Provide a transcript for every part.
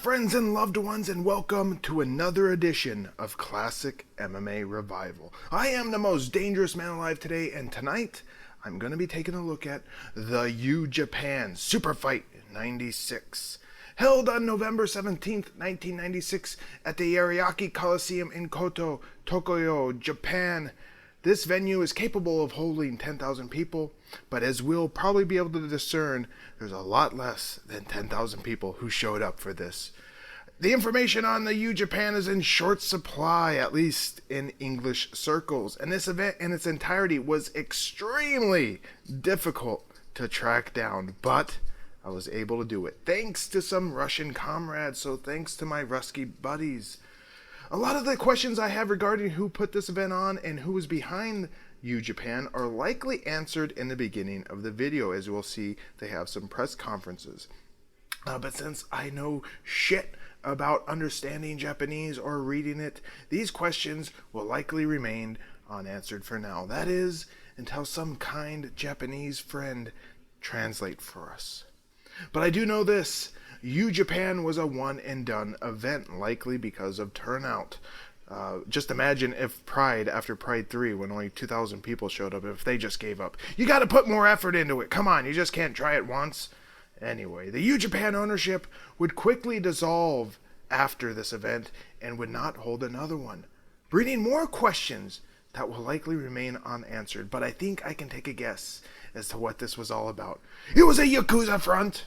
friends and loved ones, and welcome to another edition of Classic MMA Revival. I am the most dangerous man alive today, and tonight I'm going to be taking a look at the U Japan Super Fight 96. Held on November 17th, 1996 at the Ariake Coliseum in Koto, Tokyo, Japan. This venue is capable of holding 10,000 people, but as we'll probably be able to discern, there's a lot less than 10,000 people who showed up for this. The information on the U Japan is in short supply, at least in English circles, and this event in its entirety was extremely difficult to track down, but I was able to do it thanks to some Russian comrades, so thanks to my Rusky buddies. A lot of the questions I have regarding who put this event on and who was behind U Japan are likely answered in the beginning of the video. As you will see, they have some press conferences. But since I know shit about understanding Japanese or reading it, these questions will likely remain unanswered for now. That is, until some kind Japanese friend translate for us. But I do know this. U Japan was a one-and-done event, likely because of turnout. Just imagine if Pride, after Pride 3, when only 2,000 people showed up, if they just gave up. You gotta put more effort into it. Come on, you just can't try it once. Anyway, the U Japan ownership would quickly dissolve after this event and would not hold another one, breeding more questions that will likely remain unanswered. But I think I can take a guess as to what this was all about. It was a Yakuza front!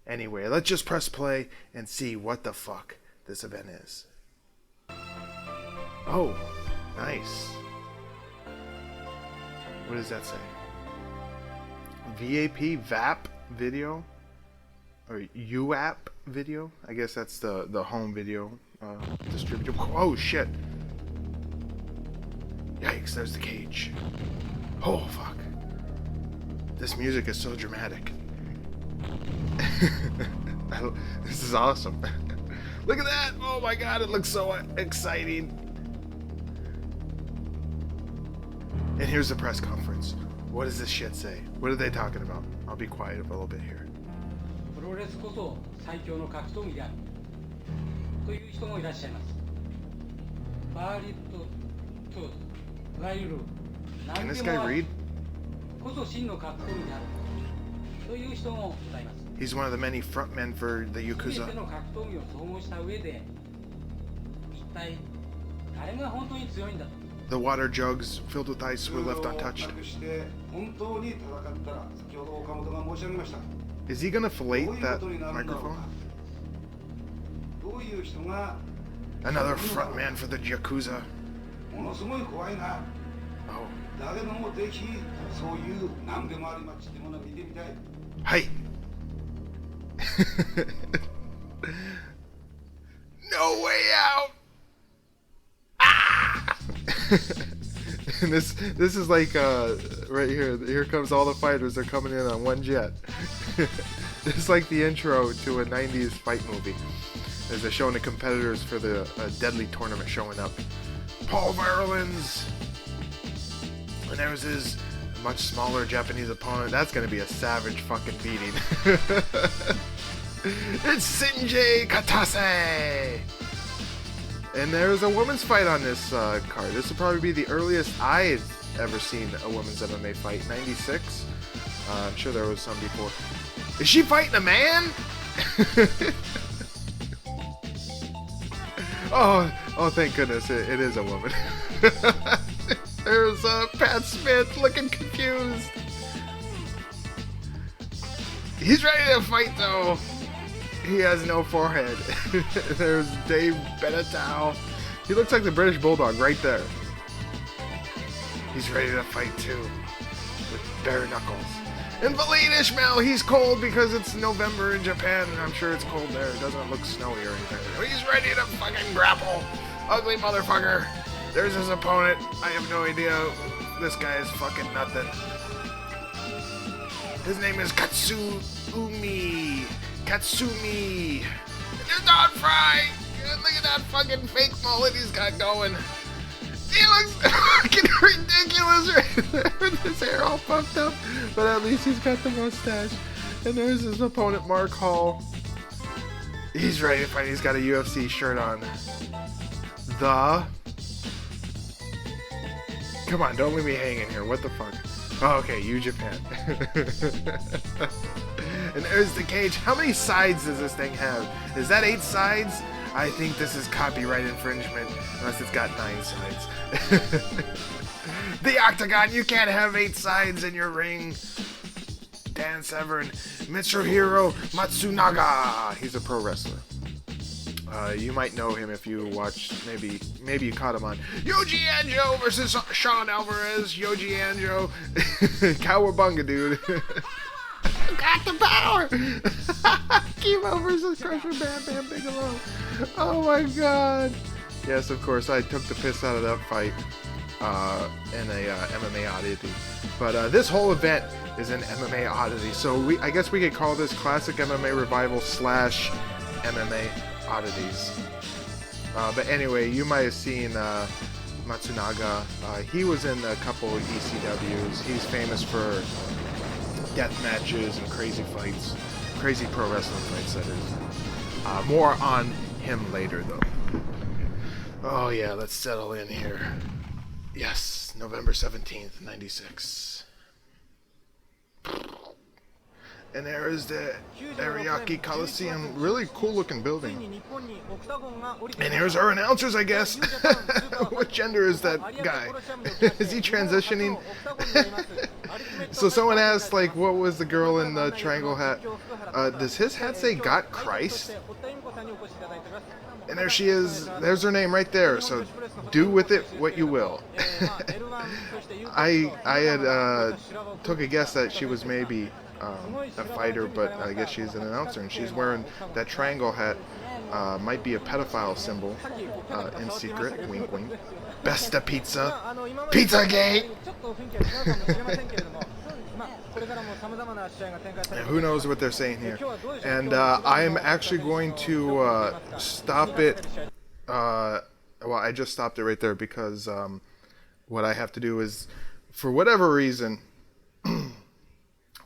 Anyway, let's just press play and see what the fuck this event is. Oh, nice. What does that say? VAP video? Or UAP video? I guess that's the home video distributor. Oh, shit. Yikes, there's the cage. Oh, fuck. This music is so dramatic. This is awesome. Look at that! Oh my god, it looks so exciting. And here's the press conference. What does this shit say? What are they talking about? I'll be quiet a little bit here. Can this guy read? He's one of the many frontmen for the Yakuza. The water jugs filled with ice were left untouched. Is he gonna fillet that microphone? Another frontman for the Yakuza. Oh. Hey! No way out! Ah! And this is like right here. Here comes all the fighters. They're coming in on one jet. It's like the intro to a 90s fight movie, as they're showing the competitors for the deadly tournament showing up. Paul Varelans, and there's his much smaller Japanese opponent. That's gonna be a savage fucking beating. It's Shinji Katas! And there's a women's fight on this card. This will probably be the earliest I've ever seen a women's MMA fight. 96. I'm sure there was some before. Is she fighting a man? oh, thank goodness, it is a woman. There's Pat Smith looking confused. He's ready to fight though. He has no forehead. There's Dave Benatau. He looks like the British Bulldog right there. He's ready to fight too, with bare knuckles. And Wallid Ismail, he's cold because it's November in Japan, and I'm sure it's cold there. It doesn't look snowy or anything. He's ready to fucking grapple. Ugly motherfucker. There's his opponent. I have no idea. This guy is fucking nothing. His name is Katsumi. There's not Frye. Look at that fucking fake mullet he's got going. He looks fucking ridiculous right there with his hair all puffed up. But at least he's got the mustache. And there's his opponent, Mark Hall. He's ready to fight. He's got a UFC shirt on. Come on, don't leave me hanging here. What the fuck? Oh, okay, you Japan. And there's the cage. How many sides does this thing have? Is that 8 sides? I think this is copyright infringement, unless it's got 9 sides. The octagon, you can't have 8 sides in your ring. Dan Severn, Mitsuhiro Matsunaga. He's a pro wrestler. You might know him if you watched, maybe you caught him on Yoji Anjo versus Shawn Alvarez. Yoji Anjo. Cowabunga, dude. Got the power! Kimo versus Crusher Bam Bam Bigelow. Oh my god. Yes, of course, I took the piss out of that fight in a MMA oddity. But this whole event is an MMA oddity. So I guess we could call this Classic MMA Revival / MMA Oddities. But anyway, you might have seen Matsunaga. He was in a couple of ECWs. He's famous for death matches and crazy fights. Crazy pro wrestling fights, that is. More on him later, though. Oh yeah, let's settle in here. Yes, November 17th, 96. And there is the Ariake Coliseum. Really cool looking building. And here's our announcers, I guess. What gender is that guy? Is he transitioning? So someone asked, like, what was the girl in the triangle hat? Does his hat say "Got Christ"? And there she is. There's her name right there. So do with it what you will. I had took a guess that she was maybe a fighter, but I guess she's an announcer, and she's wearing that triangle hat. Might be a pedophile symbol in secret. Wink, wink. Besta Pizza. Pizzagate! And who knows what they're saying here. And I am actually going to stop it. Well, I just stopped it right there because what I have to do is, for whatever reason,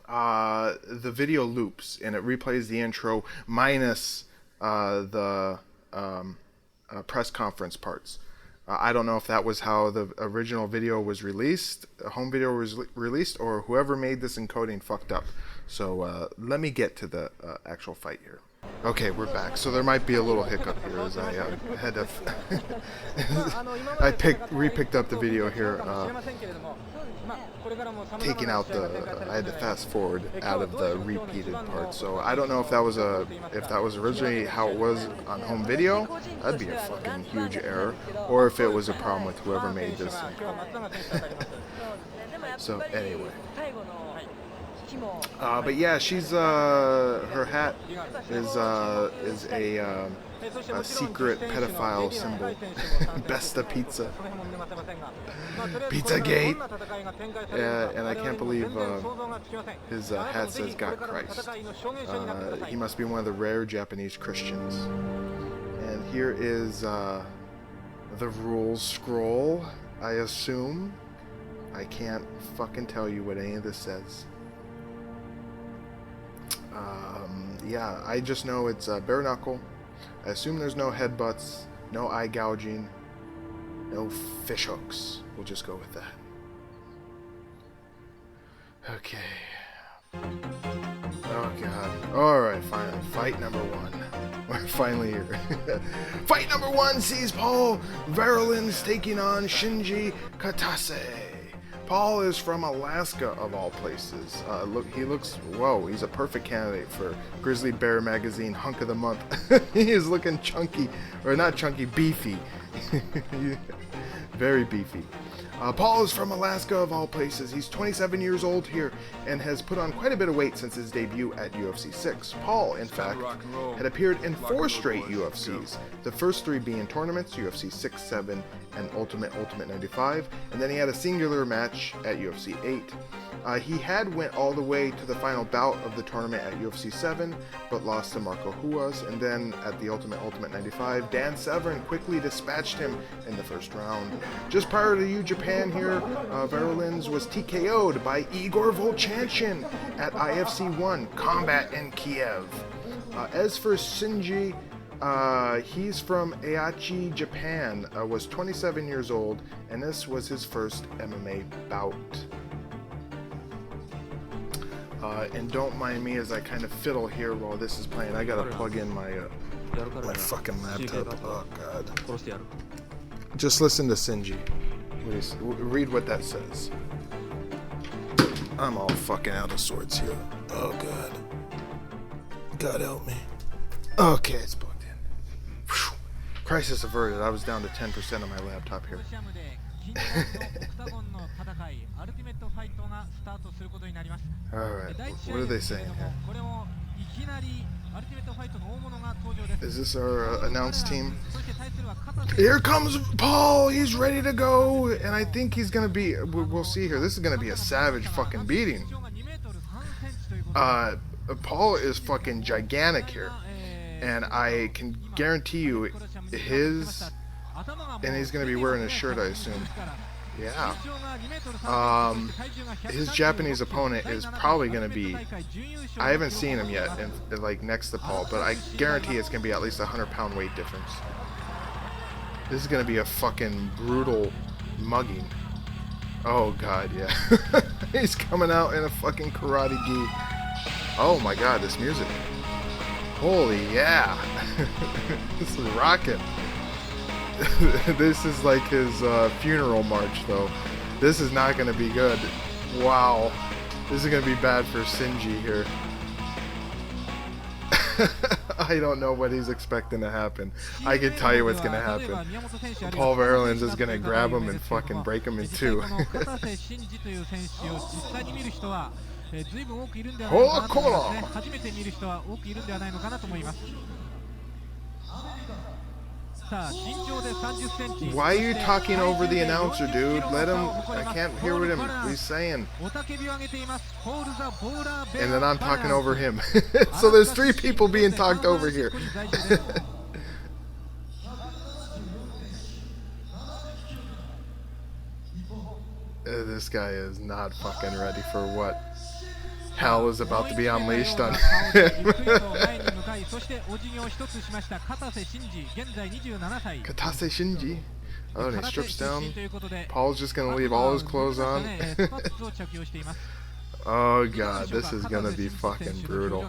the video loops and it replays the intro minus the press conference parts. I don't know if that was how the original video was released, home video was released, or whoever made this encoding fucked up. So let me get to the actual fight here. Okay, we're back. So there might be a little hiccup here as I had to... I re-picked up the video here, taking out the... I had to fast forward out of the repeated part. So I don't know if that was originally how it was on home video. That'd be a fucking huge error. Or if it was a problem with whoever made this. So anyway. But yeah, she's her hat is a secret pedophile symbol. Besta Pizza. Pizzagate. Yeah, and I can't believe his hat says "Got Christ." He must be one of the rare Japanese Christians. And here is the rules scroll, I assume. I can't fucking tell you what any of this says. Yeah, I just know it's bare knuckle. I assume there's no headbutts, no eye gouging, no fish hooks. We'll just go with that. Okay. Oh god. Alright, fine. Fight number 1. We're finally here. Fight number 1 sees Paul Varelans taking on Shinji Katas. Paul is from Alaska, of all places. He looks, whoa, he's a perfect candidate for Grizzly Bear Magazine Hunk of the Month. He is looking chunky, or not chunky, beefy. Very beefy. Paul is from Alaska, of all places. He's 27 years old here and has put on quite a bit of weight since his debut at UFC 6. Paul, in fact, had appeared in 4 straight UFCs, the first 3 being tournaments, UFC 6, 7, and Ultimate 95, and then he had a singular match at UFC 8. He had went all the way to the final bout of the tournament at UFC 7, but lost to Marco Huas, and then at the Ultimate 95, Dan Severn quickly dispatched him in the first round. Just prior to Japan here, Varelans was TKO'd by Igor Volchanchin at IFC 1 Combat in Kiev. As for Shinji, he's from Aichi, Japan, was 27 years old, and this was his first MMA bout. And don't mind me as I kind of fiddle here while this is playing. I gotta plug in my fucking laptop. Oh god. Just listen to Shinji. Read what that says. I'm all fucking out of sorts here. Oh god. God help me. Okay, it's plugged in. Whew. Crisis averted. I was down to 10% on my laptop here. Alright, what are they saying here? Is this our announced team? Here comes Paul! He's ready to go! And I think he's gonna be... We'll see here. This is gonna be a savage fucking beating. Paul is fucking gigantic here. And I can guarantee you his... And he's gonna be wearing his shirt, I assume. Yeah. His Japanese opponent is probably going to be... I haven't seen him yet, like next to Paul, but I guarantee it's going to be at least a 100-pound weight difference. This is going to be a fucking brutal mugging. Oh god, yeah. He's coming out in a fucking karate gi. Oh my god, this music. Holy yeah. This is rocking. This is like his funeral march, though. This is not going to be good. Wow. This is going to be bad for Shinji here. I don't know what he's expecting to happen. I can tell you what's going to happen. Paul Varelans is going to grab him and fucking break him in two. Hola cola! Why are you talking over the announcer, dude? Let him... I can't hear what he's saying. And then I'm talking over him. So there's three people being talked over here. This guy is not fucking ready for what hell is about to be unleashed on him. Katas Shinji. Oh, and he strips down. Paul's just gonna leave all his clothes on. Oh god, this is gonna be fucking brutal.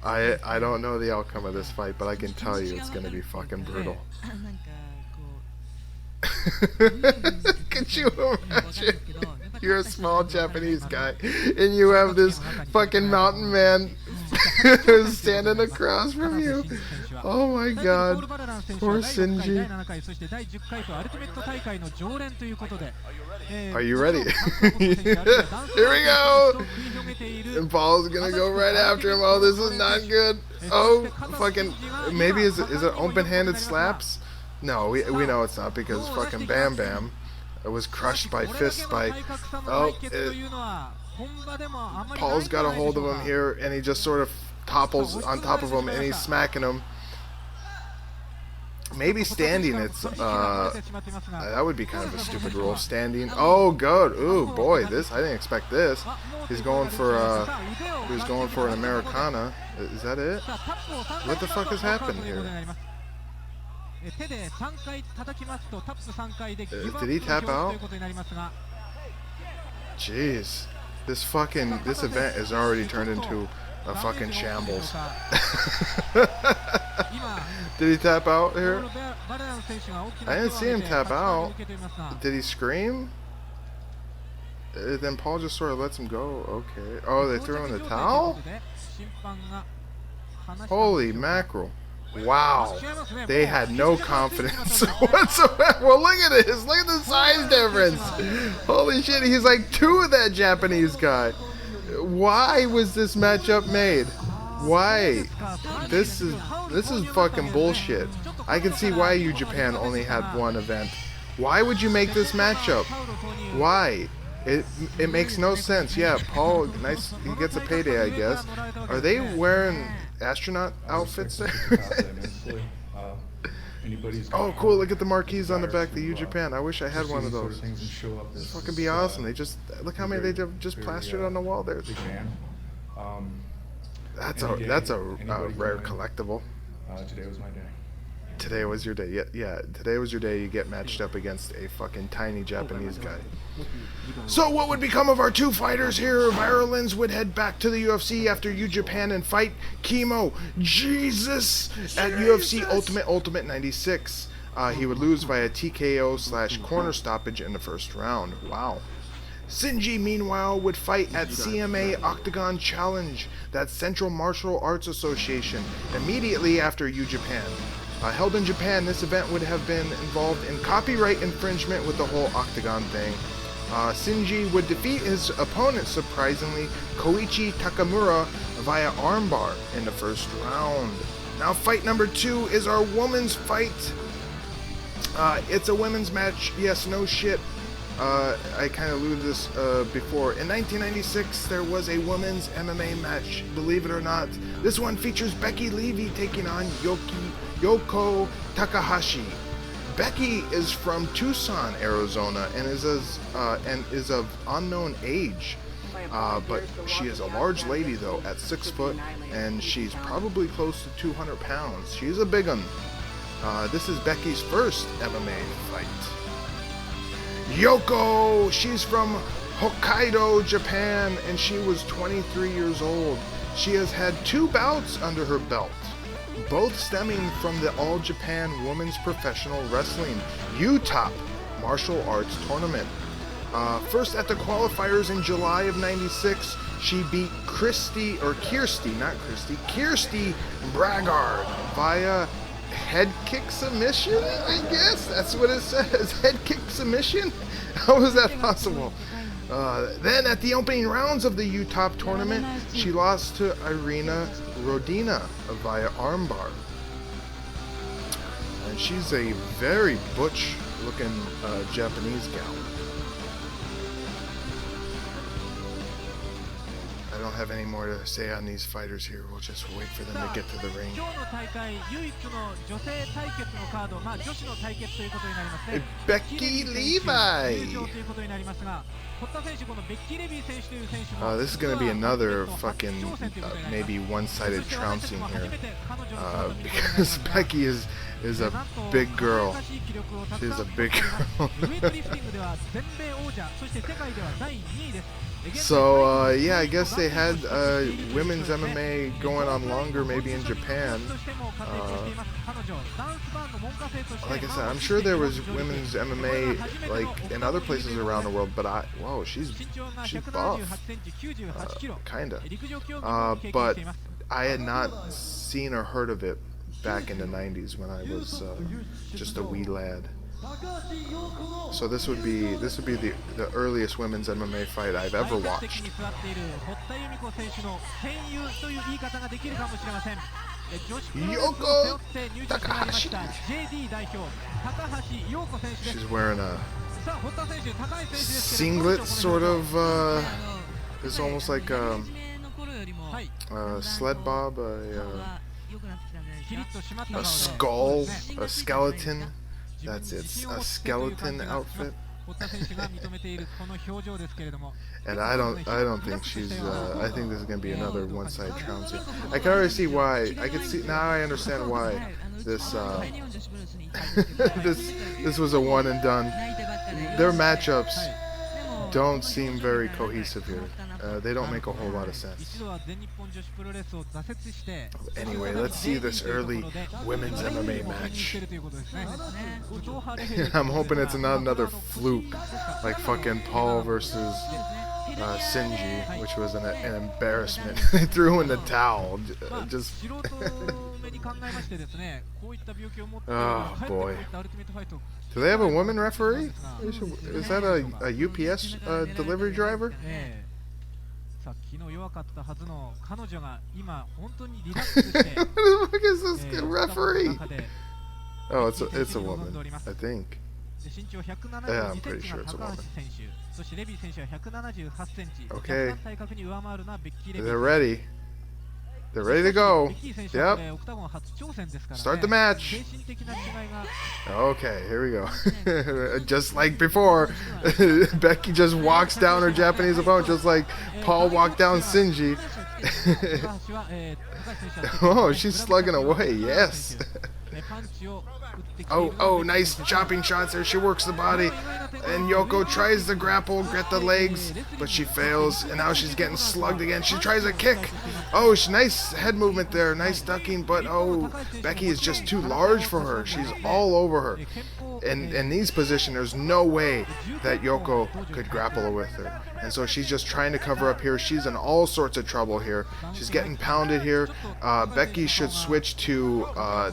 I don't know the outcome of this fight, but I can tell you it's gonna be fucking brutal. Could you imagine? You're a small Japanese guy, and you have this fucking mountain man standing across from you. Oh my god. Poor Shinji. Are you ready? Here we go! And Paul's gonna go right after him. Oh, this is not good. Oh, fucking... Maybe is it open-handed slaps? No, we know it's not, because fucking Bam Bam was crushed by fists by... Oh, Paul's got a hold of him here, and he just sort of topples on top of him, and he's smacking him. Maybe standing, it's, that would be kind of a stupid rule, standing. Oh, good. Ooh, boy, this, I didn't expect this. He's going for an Americana. Is that it? What the fuck has happened here? Did he tap out? Jeez. This event has already turned into a fucking shambles. Did he tap out here? I didn't see him tap out. Did he scream? Then Paul just sort of lets him go. Okay. Oh, they threw in the towel? Holy mackerel. Wow. They had no confidence whatsoever. Well, look at this. Look at the size difference. Holy shit. He's like two of that Japanese guy. Why was this matchup made? Why? This is fucking bullshit. I can see why you Japan only had one event. Why would you make this matchup? Why? It makes no sense. Yeah, Paul, nice. He gets a payday, I guess. Are they wearing astronaut outfits there? Oh, cool! Look at the marquees on the back. The U Japan. I wish I had one of those. This fucking be awesome. They just look how many they just plastered on the wall there. That's a rare collectible. Today was my day. Today was your day. Yeah. Today was your day. You get matched up against a fucking tiny Japanese guy. So what would become of our two fighters here? Varelans would head back to the UFC after Japan and fight Kimo Leopoldo at UFC Ultimate 96. He would lose via TKO / corner stoppage in the first round. Wow. Shinji, meanwhile, would fight at CMA Octagon Challenge, that Central Martial Arts Association, immediately after Japan. Held in Japan, this event would have been involved in copyright infringement with the whole Octagon thing. Shinji would defeat his opponent, surprisingly, Koichi Takamura, via armbar in the first round. Now, fight number 2 is our women's fight. It's a women's match. Yes, no shit. I kind of alluded to this before. In 1996, there was a women's MMA match, believe it or not. This one features Becky Levi taking on Yoko Takahashi. Becky is from Tucson, Arizona, and is of unknown age. But she is a large lady, though, at 6 foot, and she's probably close to 200 pounds. She's a big one. This is Becky's first MMA fight. Yoko, she's from Hokkaido, Japan, and she was 23 years old. She has had 2 bouts under her belt, both stemming from the All Japan Women's Professional Wrestling UTOP martial arts tournament. First at the qualifiers in July of 96, she beat Kirsty Braggard via head kick submission, I guess? That's what it says. Head kick submission? How is that possible? Then at the opening rounds of the UTOP tournament, she lost to Irina Rodina via armbar. And she's a very butch looking Japanese gal. I don't have any more to say on these fighters here. We'll just wait for them to get to the ring. Becky Levi! This is going to be another fucking maybe one-sided trouncing here. Because Becky is a big girl. She's a big girl. So, yeah, I guess they had women's MMA going on longer, maybe in Japan. Like I said, I'm sure there was women's MMA, like, in other places around the world, but whoa, she's buff. Kinda. But I had not seen or heard of it back in the 90s when I was just a wee lad. So this would be the earliest women's MMA fight I've ever watched. Yoko Takahashi. She's wearing a singlet, sort of. It's almost like a sled bob, a skull, a skeleton. That's it, a skeleton outfit. And I don't think she's. I think this is gonna be another one-side trouncing. I can already see why. I can see now. I understand why this this was a one and done. Their matchups don't seem very cohesive here. They don't make a whole lot of sense. Anyway, let's see this early women's MMA match. I'm hoping it's not another fluke like fucking Paul versus Shinji, which was an embarrassment. They threw in the towel. Just oh boy. Do they have a woman referee? Is that a UPS delivery driver? What the fuck is this referee? Oh, it's a woman, I think. Yeah, I'm pretty sure it's a woman. Okay. They're ready. They're ready to go. Yep. Start the match. Okay, here we go. Just like before, Becky just walks down her Japanese opponent, just like Paul walked down Shinji. Oh, she's slugging away. Yes. Oh, nice chopping shots there. She works the body. And Yoko tries to grapple, get the legs, but she fails. And now she's getting slugged again. She tries a kick. Oh, nice head movement there. Nice ducking, but oh, Becky is just too large for her. She's all over her. In these positions, there's no way that Yoko could grapple with her. And so she's just trying to cover up here. She's in all sorts of trouble here. She's getting pounded here. Becky should switch to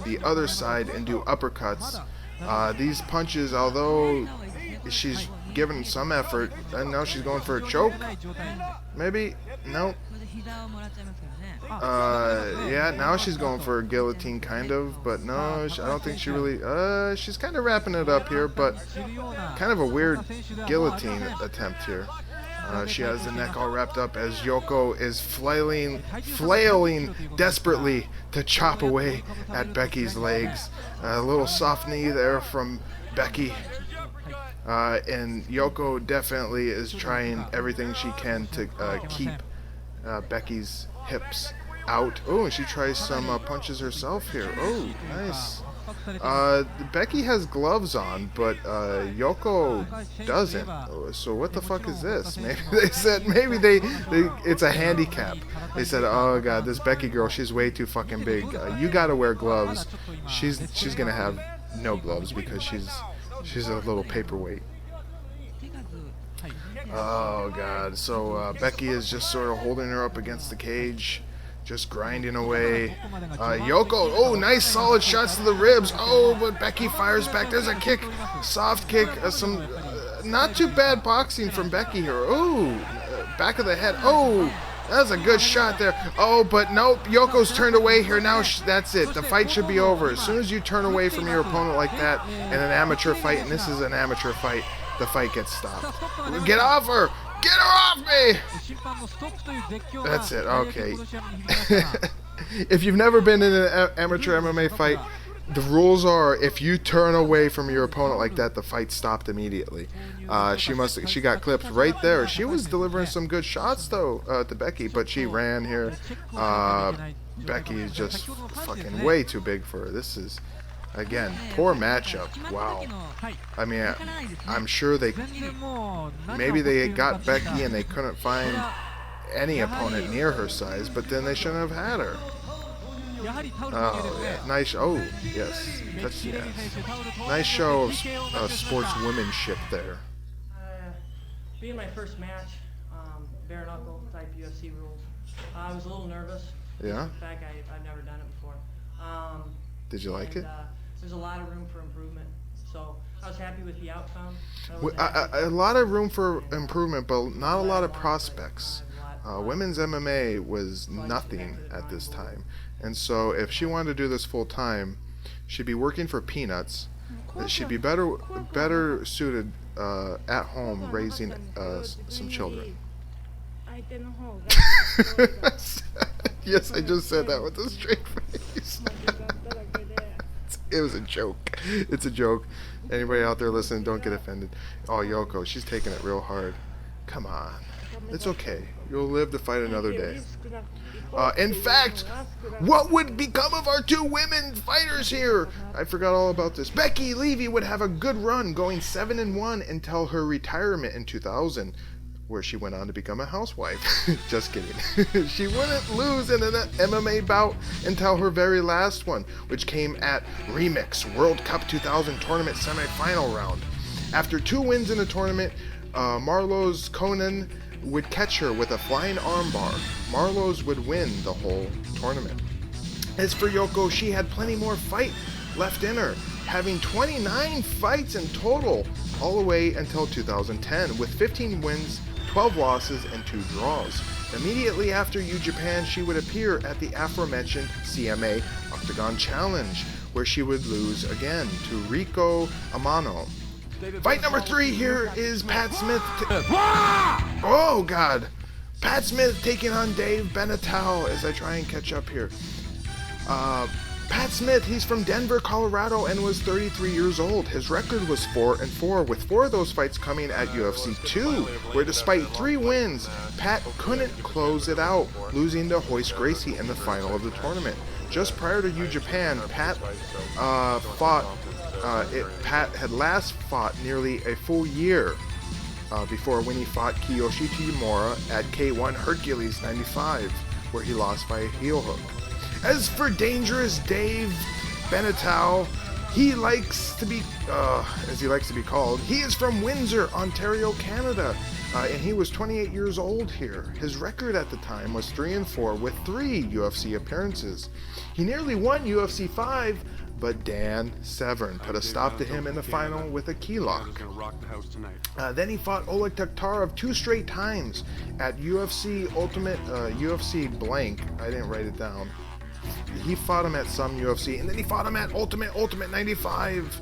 the other side and do uppercuts. These punches, although she's given some effort, and now she's going for a choke. Maybe? No. Yeah, now she's going for a guillotine, kind of, but no, I don't think she really, she's kind of wrapping it up here, but kind of a weird guillotine attempt here. She has the neck all wrapped up as Yoko is flailing desperately to chop away at Becky's legs. A little soft knee there from Becky. And Yoko definitely is trying everything she can to keep Becky's hips out. Oh, and she tries some punches herself here. Oh, nice. Becky has gloves on, but Yoko doesn't. So what the fuck is this? Maybe they said it's a handicap. They said, oh god, this Becky girl, she's way too fucking big. You gotta wear gloves. She's gonna have no gloves because she's a little paperweight. Oh god. So Becky is just sort of holding her up against the cage. Just grinding away. Yoko, oh, nice solid shots to the ribs. Oh, but Becky fires back. There's a kick, soft kick. Some not too bad boxing from Becky here. Oh, back of the head. Oh, that's a good shot there. Oh, but nope, Yoko's turned away here. Now that's it. The fight should be over. As soon as you turn away from your opponent like that in an amateur fight, and this is an amateur fight, the fight gets stopped. Get off her! Get her off me! That's it, okay. If you've never been in an amateur MMA fight, the rules are if you turn away from your opponent like that, the fight stopped immediately. She got clipped right there. She was delivering some good shots though to Becky, but she ran here. Becky is just fucking way too big for her. This is, again, poor matchup. Wow. I mean, I'm sure maybe they got Becky and they couldn't find any opponent near her size, but then they shouldn't have had her. Oh, yeah. Nice. Oh, yes. That's, yes. Nice show of sportswomanship there. Being my first match, bare knuckle type UFC rules, I was a little nervous. Yeah? In fact, I've never done it before. Did you like it? There's a lot of room for improvement, so I was happy with the outcome. A lot of room for improvement, but not a lot of prospects. Women's MMA was nothing at this time, and so if she wanted to do this full time, she'd be working for peanuts. She'd be better suited at home raising some children. Yes, I just said that with a straight face. It was a joke. It's a joke. Anybody out there listening, don't get offended. Oh, Yoko, she's taking it real hard. Come on. It's okay. You'll live to fight another day. In fact, what would become of our two women fighters here? I forgot all about this. Becky Levi would have a good run, going 7-1 until her retirement in 2000, where she went on to become a housewife. Just kidding. She wouldn't lose in an MMA bout until her very last one, which came at Remix World Cup 2000 tournament semifinal round. After 2 wins in the tournament, Marlowe's Conan would catch her with a flying armbar. Marlowe's would win the whole tournament. As for Yoko, she had plenty more fight left in her, having 29 fights in total all the way until 2010, with 15 wins, 12 losses, and 2 draws. Immediately after U Japan, she would appear at the aforementioned CMA Octagon Challenge, where she would lose again to Rico Amano. Fight number 3 here is Pat Smith. Oh god! Pat Smith taking on Dave Benatau as I try and catch up here. Pat Smith, he's from Denver, Colorado, and was 33 years old. His record was 4-4, with 4 of those fights coming at UFC 2, where despite 3 wins, Pat couldn't close it out, losing to Royce Gracie in the final of the tournament. Just prior to U Japan, Pat Pat had last fought nearly a full year before when he fought Kiyoshi Kimura at K1 Hercules 95, where he lost by a heel hook. As for Dangerous Dave Benatau, he likes to be, as he likes to be called, he is from Windsor, Ontario, Canada, and he was 28 years old here. His record at the time was 3-4 with 3 UFC appearances. He nearly won UFC 5, but Dan Severn put a stop to him in the final with a key lock. Then he fought Oleg Taktarov 2 straight times at UFC Ultimate, UFC blank, I didn't write it down. He fought him at some UFC, and then he fought him at Ultimate 95.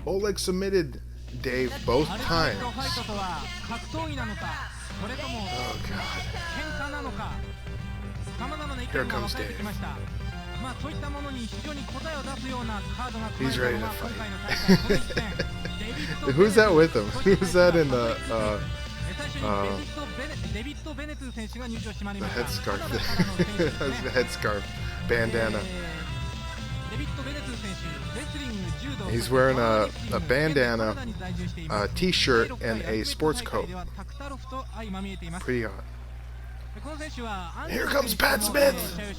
Oleg submitted Dave both times. Oh God. Here comes Dave. He's ready to fight. Who's that with him? Who's that in the headscarf? The headscarf. Bandana. He's wearing a bandana, a t-shirt, and a sports coat. Pretty hot. Here comes Pat Smith! I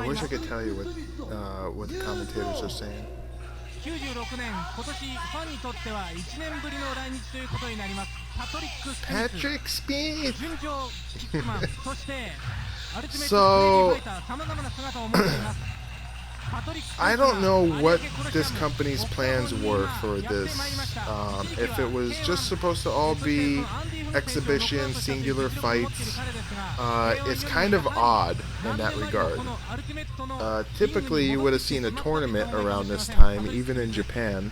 wish I could tell you what the commentators are saying. Patrick Smith! So, I don't know what this company's plans were for this. If it was just supposed to all be exhibition, singular fights, it's kind of odd in that regard. Typically, you would have seen a tournament around this time, even in Japan.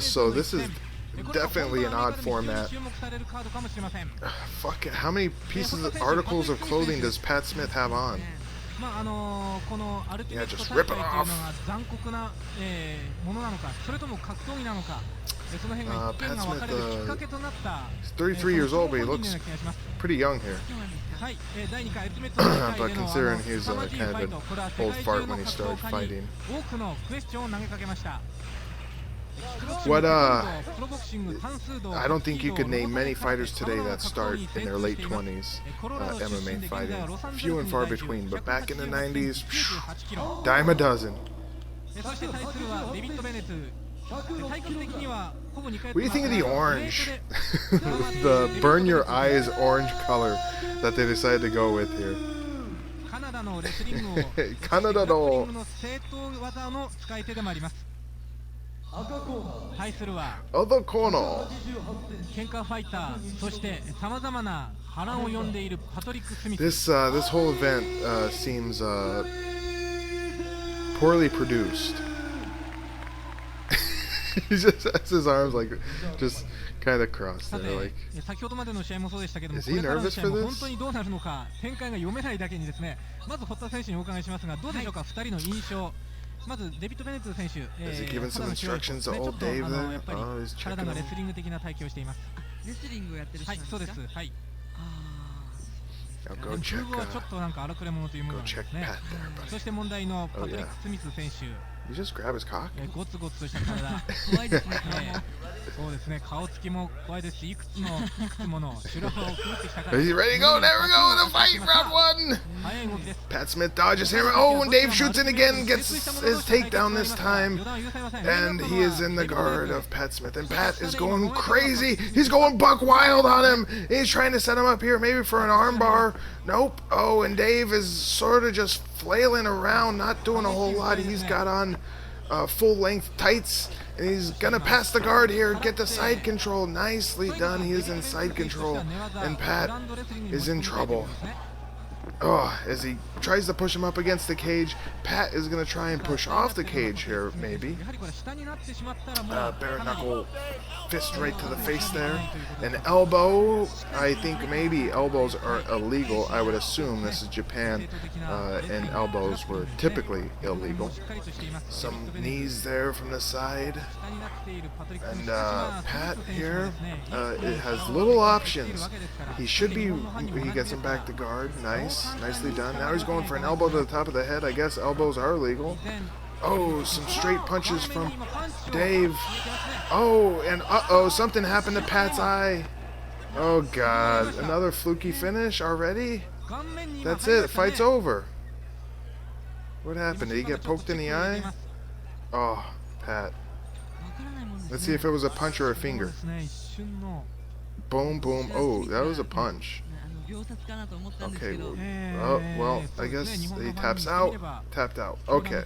So this is definitely an odd format. Fuck it, how many pieces of articles of clothing does Pat Smith have on? Yeah, just rip it off. Pat Smith, he's 33 years old, but he looks pretty young here. But considering he's kind of an old fart when he started fighting. What I don't think you could name many fighters today that start in their late 20s MMA fighting. Few and far between, but back in the 90s, dime a dozen. What do you think of the orange? The burn your eyes orange color that they decided to go with here. Canada no. Other corner. This whole event seems poorly produced. He just has his arms like just kind of crossed there, like. Is he nervous for this? Is he giving some instructions to old Dave there? Oh, he's checking him. Now go check Pat there, buddy. Oh yeah. You just grab his cock? Is he ready to go? There we go, the fight, round 1! Pat Smith dodges him. Oh, and Dave shoots in again, gets his takedown this time. And he is in the guard of Pat Smith. And Pat is going crazy. He's going buck wild on him. He's trying to set him up here, maybe for an armbar. Nope. Oh, and Dave is sort of just flailing around, not doing a whole lot. He's got on full-length tights, and he's gonna pass the guard here, get the side control. Nicely done. He is in side control, and Pat is in trouble. Oh, as he tries to push him up against the cage, Pat is going to try and push off the cage here, maybe. Bare knuckle fist right to the face there. An elbow. I think maybe elbows are illegal. I would assume this is Japan, and elbows were typically illegal. Some knees there from the side. And Pat here, it has little options. He should be, he gets him back to guard. Nice. Nicely done. Now he's going for an elbow to the top of the head. I guess elbows are legal. Oh, some straight punches from Dave. Oh, and uh-oh, something happened to Pat's eye. Oh, God. Another fluky finish already? That's it. Fight's over. What happened? Did he get poked in the eye? Oh, Pat. Let's see if it was a punch or a finger. Boom, boom. Oh, that was a punch. Okay, well, I guess he taps out. Tapped out. Okay.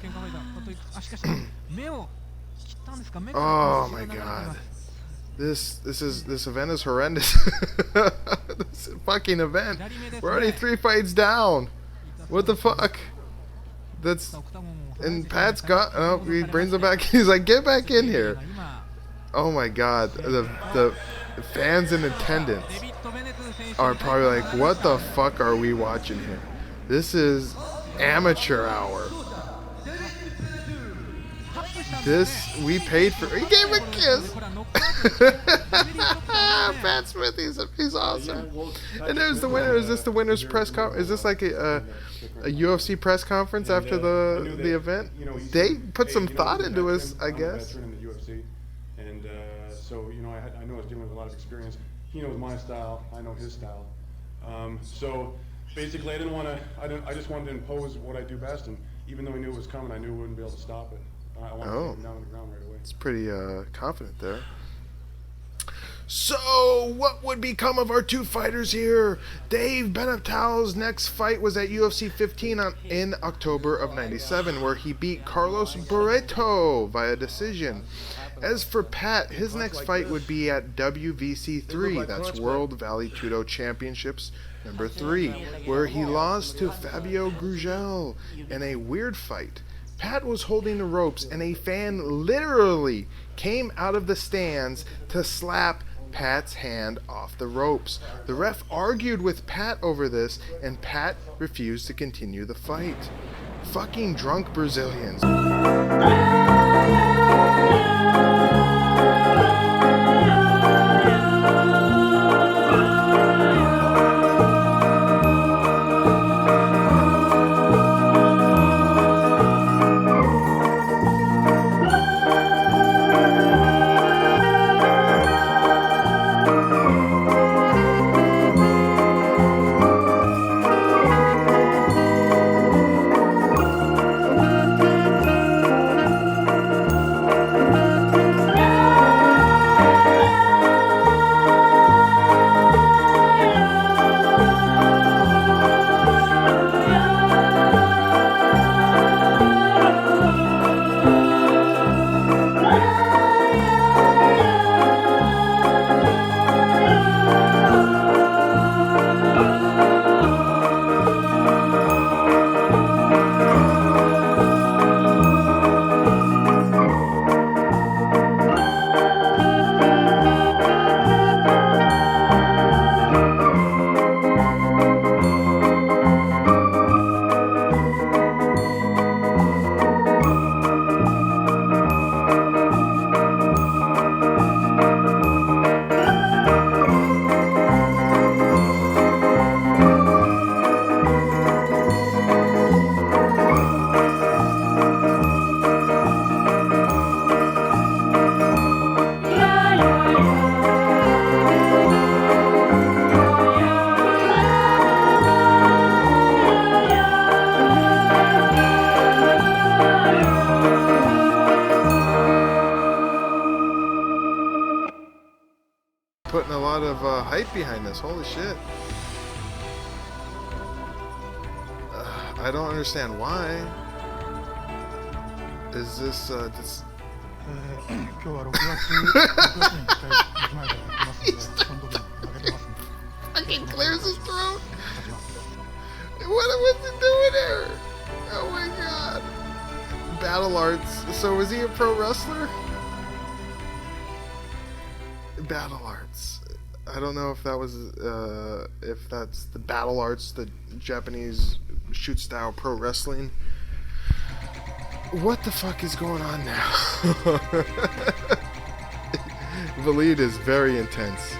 Oh my God. This event is horrendous. This fucking event. We're already 3 fights down. What the fuck? That's, and Pat's got, oh, he brings him back. He's like, get back in here. Oh my God. The fans in attendance are probably like, what the fuck are we watching here? This is amateur hour. This, we paid for. He gave a kiss. Pat Smith, he's awesome. And there's the winner. Is this the winner's press conference? Is this like a UFC press conference after the event? They put some thought into us, I guess. And so, you know, I know I was dealing with a lot of experience. He knows my style, I know his style. So basically I just wanted to impose what I do best, and even though I knew it was coming, I knew I wouldn't be able to stop it. I wanted to take him down on the ground right away. It's pretty confident there. So, what would become of our two fighters here? Dave Benatau's next fight was at UFC 15 in October of '97, where he beat Carlos Barreto via decision. As for Pat, his next fight would be at WVC 3, that's World Valley Judo Championships number 3, where he lost to Fabio Grugel in a weird fight. Pat was holding the ropes, and a fan literally came out of the stands to slap Pat's hand off the ropes. The ref argued with Pat over this, and Pat refused to continue the fight. Fucking drunk Brazilians. Putting a lot of hype behind this. Holy shit. I don't understand why. Is this fucking clears his throat. What Battle Arts. So was he a pro wrestler? Battle Arts. I don't know if that was if that's the Battle Arts, the Japanese shoot style pro wrestling. What the fuck is going on now? Wallid is very intense.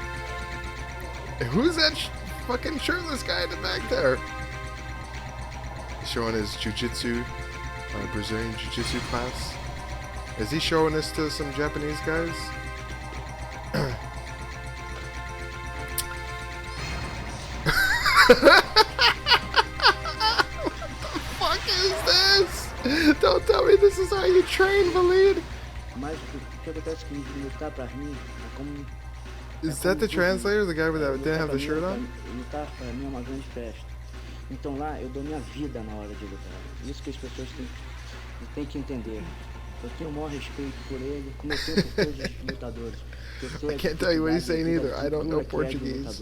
Who's that fucking shirtless guy in the back there? Showing his jiu-jitsu, Brazilian jiu-jitsu class. Is he showing this to some Japanese guys? What the fuck is this? Don't tell me this is how you train, Wallid. Is that the translator, the guy that didn't have the shirt on? Então lá eu dou minha vida na hora de lutar. Isso que as pessoas têm que entender. Eu tenho o maior respeito por ele, como eu tenho por todos os lutadores. I can't tell you what he's saying either. I don't know Portuguese.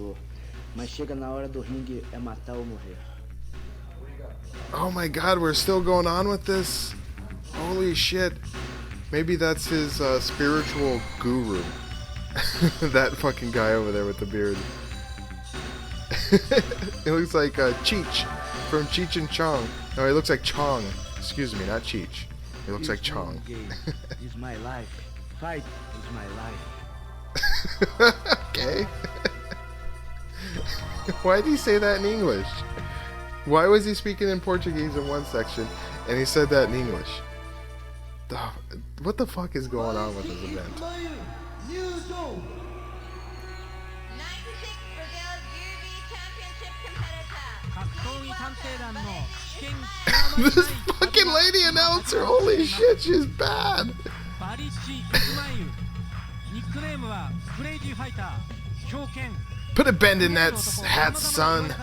Mas chega na hora do ringue é matar ou morrer. Oh my god, we're still going on with this? Holy shit. Maybe that's his spiritual guru. That fucking guy over there with the beard. It looks like Cheech from Cheech and Chong. No, he looks like Chong. Excuse me, not Cheech. He looks like Chong. Is my life. Fight is my life. Okay. Why did he say that in English? Why was he speaking in Portuguese in one section and he said that in English? What the fuck is going on with this event? This fucking lady announcer, holy shit, she's bad. Put a bend in that hat, son.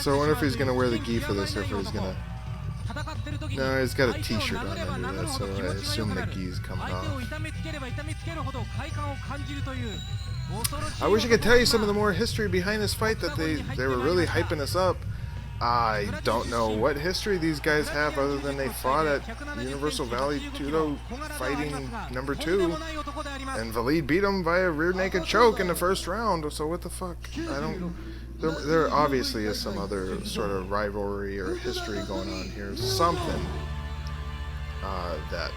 So I wonder if he's gonna wear the gi for this or if he's gonna... No, he's got a t-shirt on under that, so I assume the gi's coming off. I wish I could tell you some of the more history behind this fight, that they were really hyping us up. I don't know what history these guys have other than they fought at Universal Valley Judo Fighting #2, and Wallid beat him via rear naked choke in the first round. So what the fuck? I don't. There obviously is some other sort of rivalry or history going on here. Something that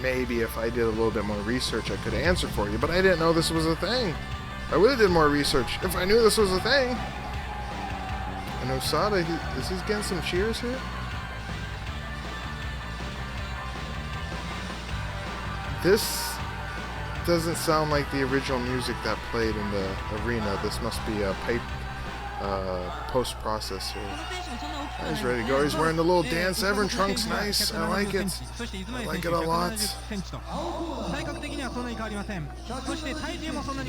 maybe if I did a little bit more research I could answer for you, but I didn't know this was a thing. I would have did more research if I knew this was a thing. And Usada, is he getting some cheers here? This doesn't sound like the original music that played in the arena. This must be a pipe post-process here. He's ready to go. He's wearing the little Dan Severn trunks. Nice. I like it. I like it a lot.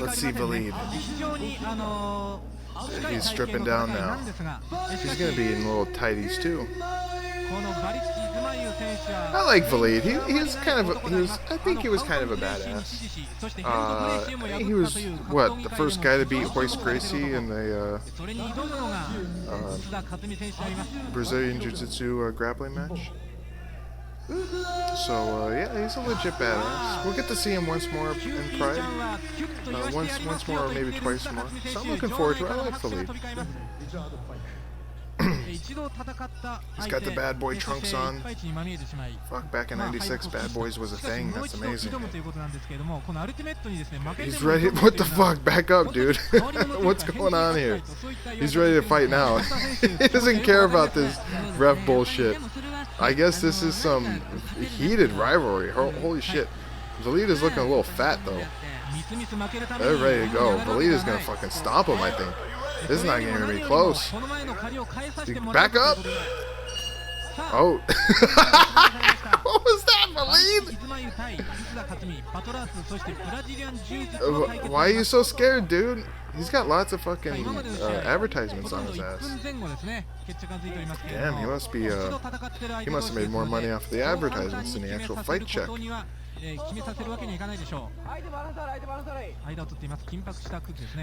Let's see Wallid. He's stripping down now. He's going to be in little tighties too. I like Wallid. He's kind of I think he was kind of a badass. He was what, the first guy to beat Royce Gracie in the Brazilian Jiu-Jitsu grappling match. So yeah, he's a legit badass. We'll get to see him once more in Pride. Once more or maybe twice more. So I'm looking forward to it. I like Wallid. He's got the bad boy trunks on. Fuck, back in '96, Bad Boys was a thing. That's amazing. He's ready. What the fuck? Back up, dude. What's going on here? He's ready to fight now. He doesn't care about this ref bullshit. I guess this is some heated rivalry. Holy shit. Wallid is looking a little fat, though. They're ready to go. Wallid is going to fucking stomp him, I think. This is not going to be close. Back up. Oh. What was that, Wallid? Why are you so scared, dude? He's got lots of fucking advertisements on his ass. Damn, he must have made more money off the advertisements than the actual fight check.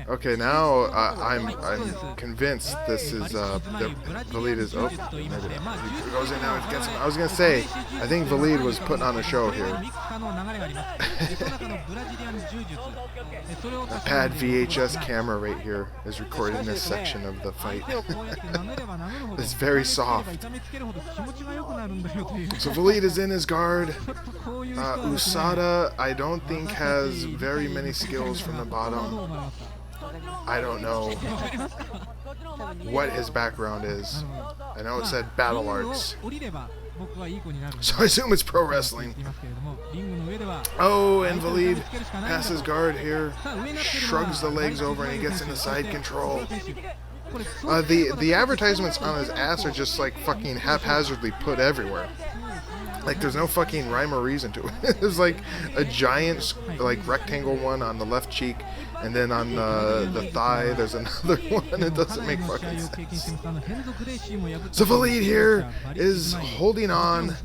Okay, now I'm convinced this is Wallid is. Oh, maybe not. He goes in now and gets him. I was gonna say, I think Wallid was putting on a show here. A pad VHS camera right here is recording this section of the fight. It's very soft. So Wallid is in his guard. Usada, I don't think, has very many skills from the bottom. I don't know what his background is. I know it said battle arts. So I assume it's pro wrestling. Oh, and Wallid passes guard here, shrugs the legs over, and he gets into side control. The advertisements on his ass are just like fucking haphazardly put everywhere. Like there's no fucking rhyme or reason to it. There's like a giant like rectangle one on the left cheek, and then on the thigh there's another one. It doesn't make fucking sense. So Wallid here is holding on.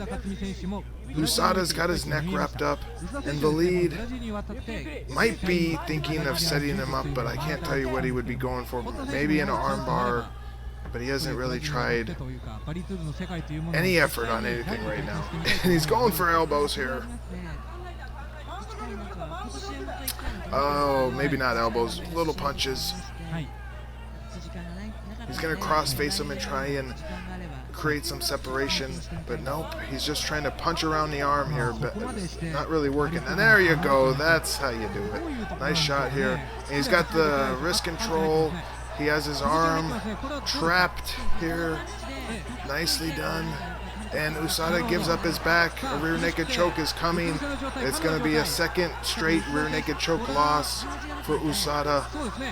Usada's got his neck wrapped up, and Wallid might be thinking of setting him up, but I can't tell you what he would be going for. Maybe an armbar, but he hasn't really tried any effort on anything right now. And he's going for elbows here. Oh, maybe not elbows, little punches. He's going to cross-face him and try and create some separation, but nope, he's just trying to punch around the arm here, but not really working. And there you go, that's how you do it. Nice shot here. And he's got the wrist control. He has his arm trapped here. Nicely done. And Usada gives up his back. A rear naked choke is coming. It's going to be a second straight rear naked choke loss for Usada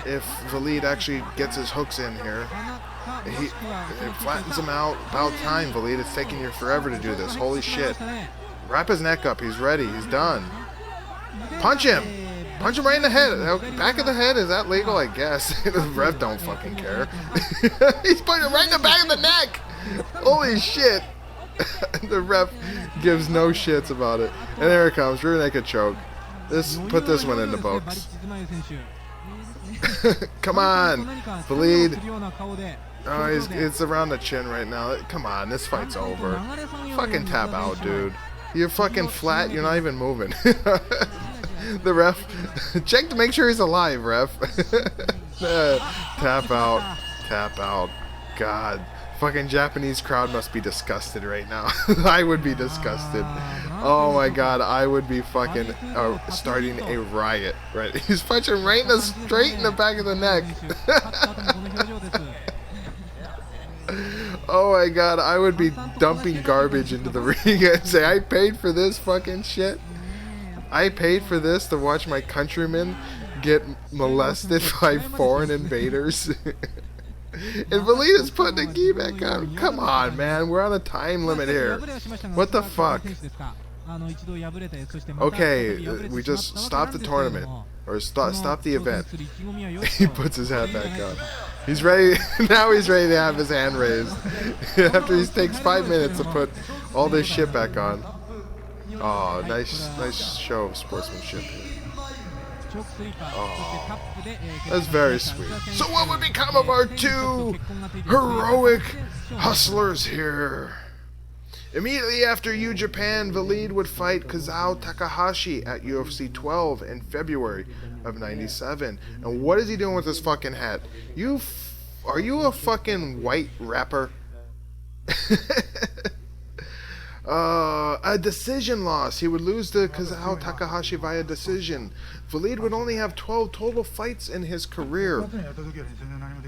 if Wallid actually gets his hooks in here. It flattens him out. About time, Wallid. It's taking you forever to do this. Holy shit. Wrap his neck up. He's ready. He's done. Punch him. Punch him right in the head. Back of the head, is that legal? I guess. The ref don't fucking care. He's putting it right in the back of the neck. Holy shit. The ref gives no shits about it. And there it comes. Rear naked choke. Put this one in the books. Come on. Wallid. Oh, it's around the chin right now. Come on. This fight's over. Fucking tap out, dude. You're fucking flat. You're not even moving. The ref, check to make sure he's alive, ref. Tap out, tap out. God, fucking Japanese crowd must be disgusted right now. I would be disgusted. Oh my God, I would be fucking starting a riot. Right, he's punching right straight in the back of the neck. Oh my God, I would be dumping garbage into the ring and say, I paid for this fucking shit. I paid for this to watch my countrymen get molested by foreign invaders. And Wallid is putting the gi back on. Come on, man. We're on a time limit here. What the fuck? Okay, we just stopped the tournament. Or stop the event. He puts his hat back on. He's ready. Now he's ready to have his hand raised. After he takes 5 minutes to put all this shit back on. Oh, nice show of sportsmanship here. Oh, that's very sweet. So what would become of our two heroic hustlers here? Immediately after U Japan, Wallid would fight Kazuo Takahashi at UFC 12 in February of '97. And what is he doing with his fucking hat? Are you a fucking white rapper? A decision loss. He would lose to Kazuo Takahashi via decision. Wallid would only have 12 total fights in his career,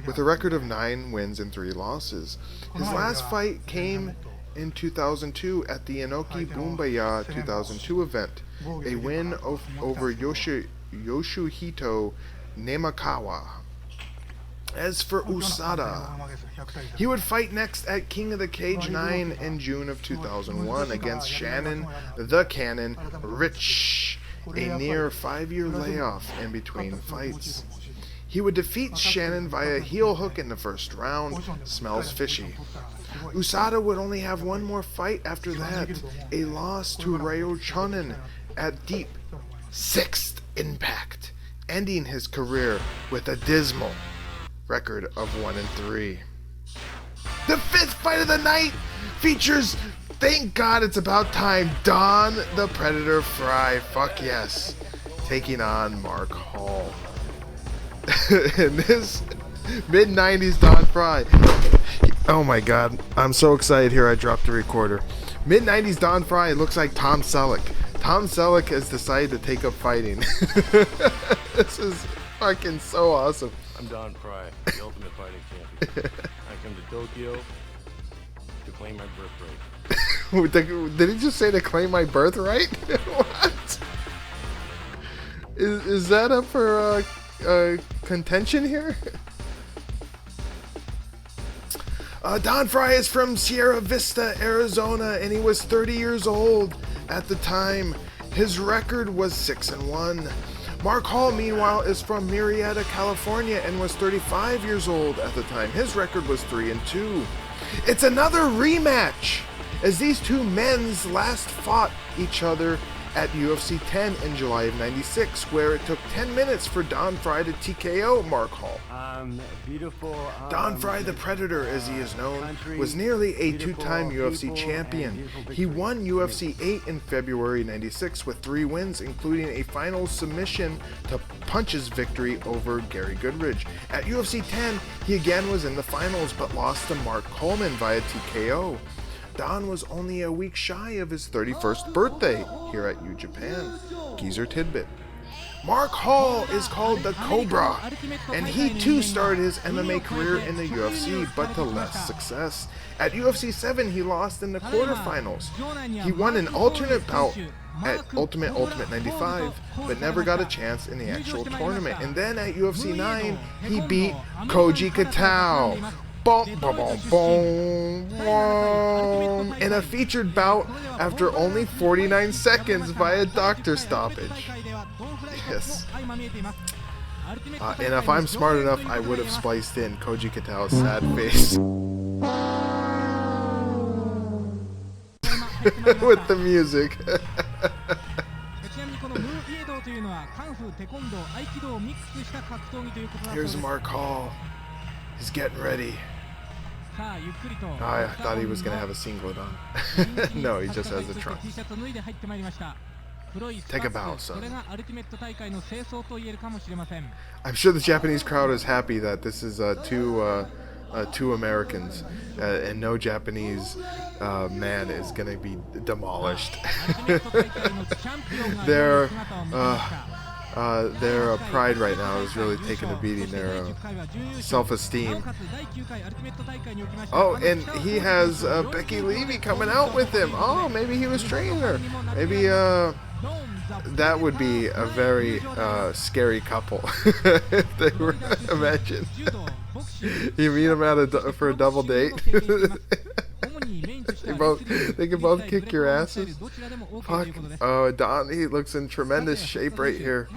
with a record of 9 wins and 3 losses. His last fight came in 2002 at the Inoki Bumbaya 2002 event, a win over Yoshihito Nemakawa. As for Usada, he would fight next at King of the Cage 9 in June of 2001 against Shannon the Cannon Rich, a near 5-year layoff in between fights. He would defeat Shannon via heel hook in the first round. Smells fishy. Usada would only have one more fight after that, a loss to Ryo Chonin at deep 6th Impact, ending his career with a dismal record of 1-3. The 5th fight of the night features, thank God it's about time, Don the Predator Frye, fuck yes, taking on Mark Hall. In this mid-90s Don Frye, oh my god, I'm so excited here I dropped the recorder. Mid-90s Don Frye looks like Tom Selleck. Tom Selleck has decided to take up fighting. This is fucking so awesome. I'm Don Frye, the Ultimate Fighting Champion. I come to Tokyo to claim my birthright. Did he just say to claim my birthright? What? Is that up for contention here? Don Frye is from Sierra Vista, Arizona, and he was 30 years old at the time. His record was 6-1. Mark Hall, meanwhile, is from Murrieta, California, and was 35 years old at the time. His record was 3-2. It's another rematch, as these two men's last fought each other at UFC 10 in July of 96, where it took 10 minutes for Don Frye to TKO Mark Hall. Don Frye, the Predator, as he is known, was nearly a two-time UFC champion. He won UFC 8 in February 96 with 3 wins, including a final submission to punches victory over Gary Goodridge. At UFC 10, he again was in the finals, but lost to Mark Coleman via TKO. Don was only a week shy of his 31st birthday here at U Japan. Geezer tidbit. Mark Hall is called the Cobra, and he too started his MMA career in the UFC, but to less success. At UFC 7, he lost in the quarterfinals. He won an alternate bout at Ultimate 95, but never got a chance in the actual tournament. And then at UFC 9, he beat Koji Katao. Boom, boom, boom, boom, boom, in a featured bout after only 49 seconds via doctor stoppage. Yes. And if I'm smart enough, I would have spliced in Koji Katao's sad face with the music. Here's Mark Hall. He's getting ready. I thought he was going to have a singlet on. No, he just has the trunks. Take a bow, son. I'm sure the Japanese crowd is happy that this is two Americans and no Japanese man is going to be demolished. Their pride right now is really taking a beating. Their self-esteem. Oh, and he has Becky Levi coming out with him. Oh, maybe he was training her. Maybe that would be a very scary couple if they were. Imagine you meet them for a double date. They can both kick your asses. Fuck. Oh, Don, he looks in tremendous shape right here.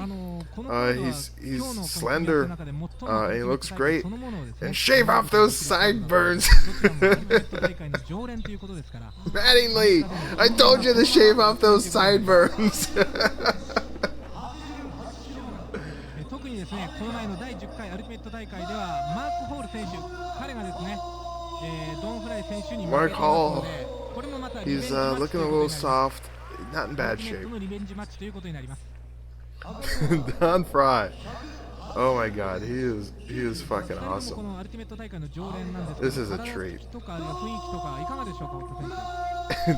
He's slender. And he looks great. And shave off those sideburns. Mattingly, I told you to shave off those sideburns. Mark Hall, he's looking a little soft, not in bad shape. Don Frye, oh my god, he is fucking awesome. This is a treat.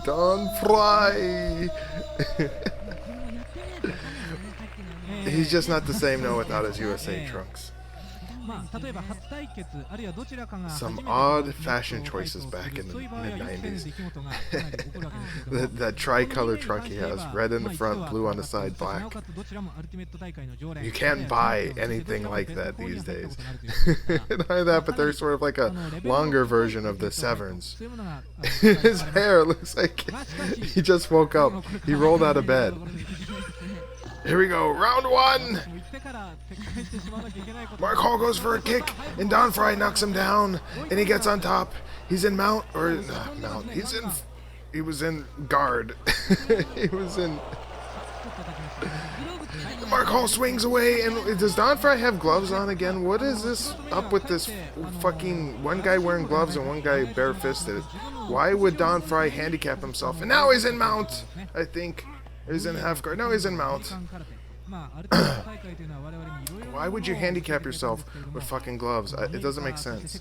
Don Frye. He's just not the same though without his USA trunks. Some odd fashion choices back in the mid-90s. that tricolor trunk he has, red in the front, blue on the side, black. You can't buy anything like that these days. Not only that, but they're sort of like a longer version of the Severns. His hair looks like he just woke up. He rolled out of bed. Here we go, round 1! Mark Hall goes for a kick, and Don Frye knocks him down, and he gets on top. He's in mount, or mount. He was in guard. He was in Mark Hall swings away, and does Don Frye have gloves on again? What is this up with this fucking one guy wearing gloves and one guy bare-fisted? Why would Don Frye handicap himself? And now he's in mount, I think. He's in half guard. No, he's in mount. Why would you handicap yourself with fucking gloves? It doesn't make sense.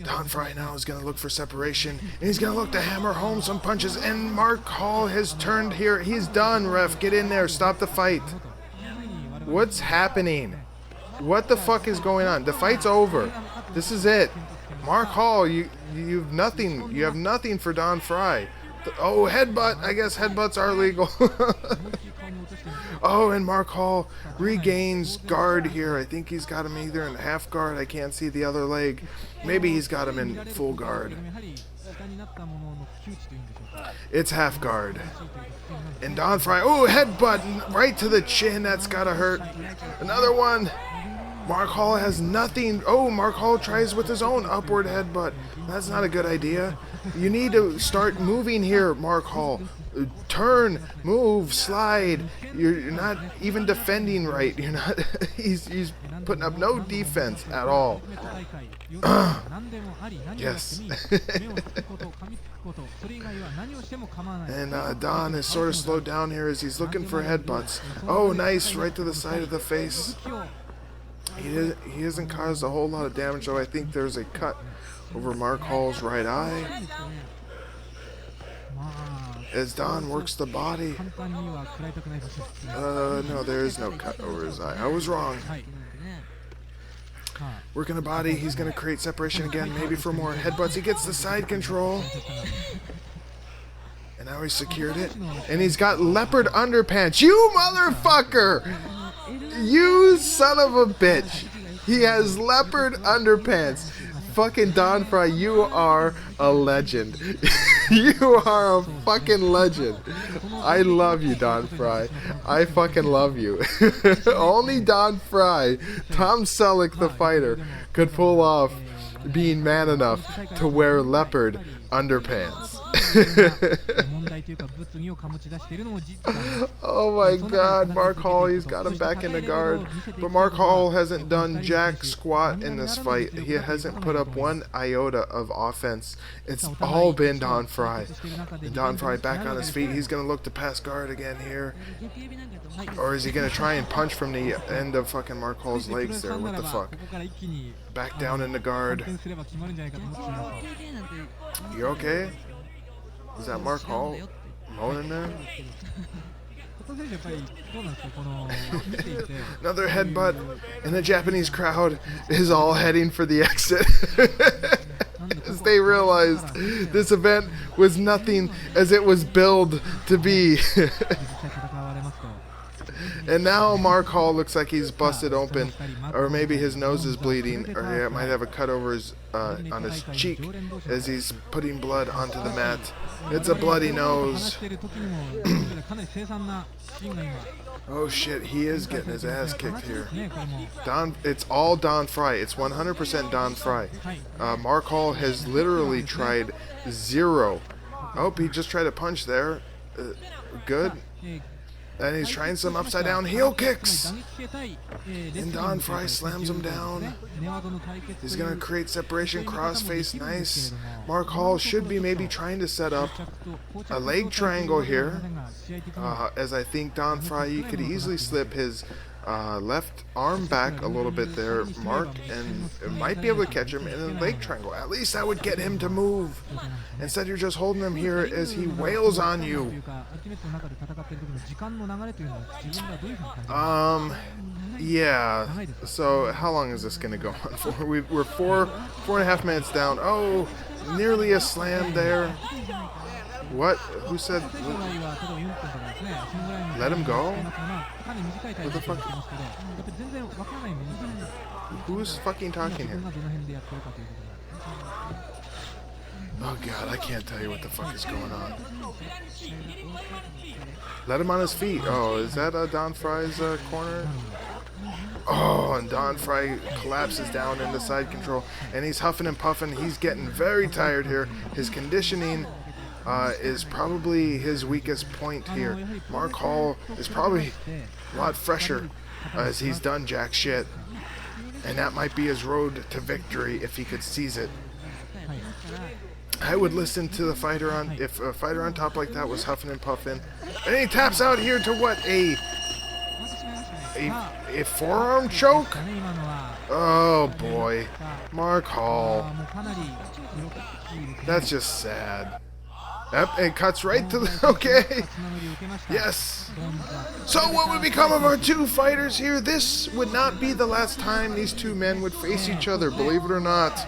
Don Frye now is going to look for separation, and he's going to look to hammer home some punches, and Mark Hall has turned here. He's done, ref. Get in there. Stop the fight. What's happening? What the fuck is going on? The fight's over. This is it. Mark Hall, you've nothing. You have nothing for Don Frye. Oh, headbutt. I guess headbutts are legal. Oh, and Mark Hall regains guard here. I think he's got him either in half guard. I can't see the other leg. Maybe he's got him in full guard. It's half guard. And Don Frye, oh, headbutt right to the chin. That's gotta hurt. Another one. Mark Hall has nothing. Oh, Mark Hall tries with his own upward headbutt. That's not a good idea. You need to start moving here, Mark Hall. Turn, move, slide. You're not even defending right. You're not. He's putting up no defense at all. Yes. And Don is sort of slowed down here as he's looking for headbutts. Oh, nice, right to the side of the face. He hasn't caused a whole lot of damage, though. I think there's a cut over Mark Hall's right eye. As Don works the body. No, there is no cut over his eye. I was wrong. Working the body, he's going to create separation again, maybe for more headbutts. He gets the side control. And now he's secured it. And he's got leopard underpants. You motherfucker! You son of a bitch. He has leopard underpants. Fucking Don Frye, you are a legend. You are a fucking legend. I love you, Don Frye. I fucking love you. Only Don Frye, Tom Selleck the fighter, could pull off being man enough to wear leopard underpants. Oh my god, Mark Hall, he's got him back in the guard. But Mark Hall hasn't done jack squat in this fight. He hasn't put up one iota of offense. It's all been Don Frye. And Don Frye back on his feet. He's going to look to pass guard again here. Or is he going to try and punch from the end of fucking Mark Hall's legs there? What the fuck? Back down in the guard. You okay? Is that Mark Hall moaning there? Another headbutt, and the Japanese crowd is all heading for the exit. As they realized this event was nothing as it was billed to be. And now Mark Hall looks like he's busted open, or maybe his nose is bleeding, or he might have a cut over his on his cheek as he's putting blood onto the mat. It's a bloody nose. Oh shit, he is getting his ass kicked here. It's all Don Frye. It's 100% Don Frye. Mark Hall has literally tried zero. Oh, he just tried a punch there. Good. And he's trying some upside down heel kicks. And Don Frye slams him down. He's going to create separation, crossface, nice. Mark Hall should be maybe trying to set up a leg triangle here. As I think Don Frye could easily slip his left arm back a little bit there, Mark, and might be able to catch him in a leg triangle. At least that would get him to move. Instead, you're just holding him here as he wails on you. Yeah. So how long is this going to go on for? We're four and a half minutes down. Oh, nearly a slam there. What? Who said? Let him go? What the fuck? Who's fucking talking here? Oh god, I can't tell you what the fuck is going on. Let him on his feet. Oh, is that Don Frye's corner? Oh, and Don Frye collapses down into side control, and he's huffing and puffing. He's getting very tired here. His conditioning is probably his weakest point here. Mark Hall is probably a lot fresher as he's done jack shit. And that might be his road to victory if he could seize it. I would listen to the fighter on, if a fighter on top like that was huffing and puffing. And he taps out here to what, a forearm choke? Oh boy, Mark Hall. That's just sad. Yep, it cuts right to the, okay. Yes. So what would become of our two fighters here? This would not be the last time these two men would face each other, believe it or not.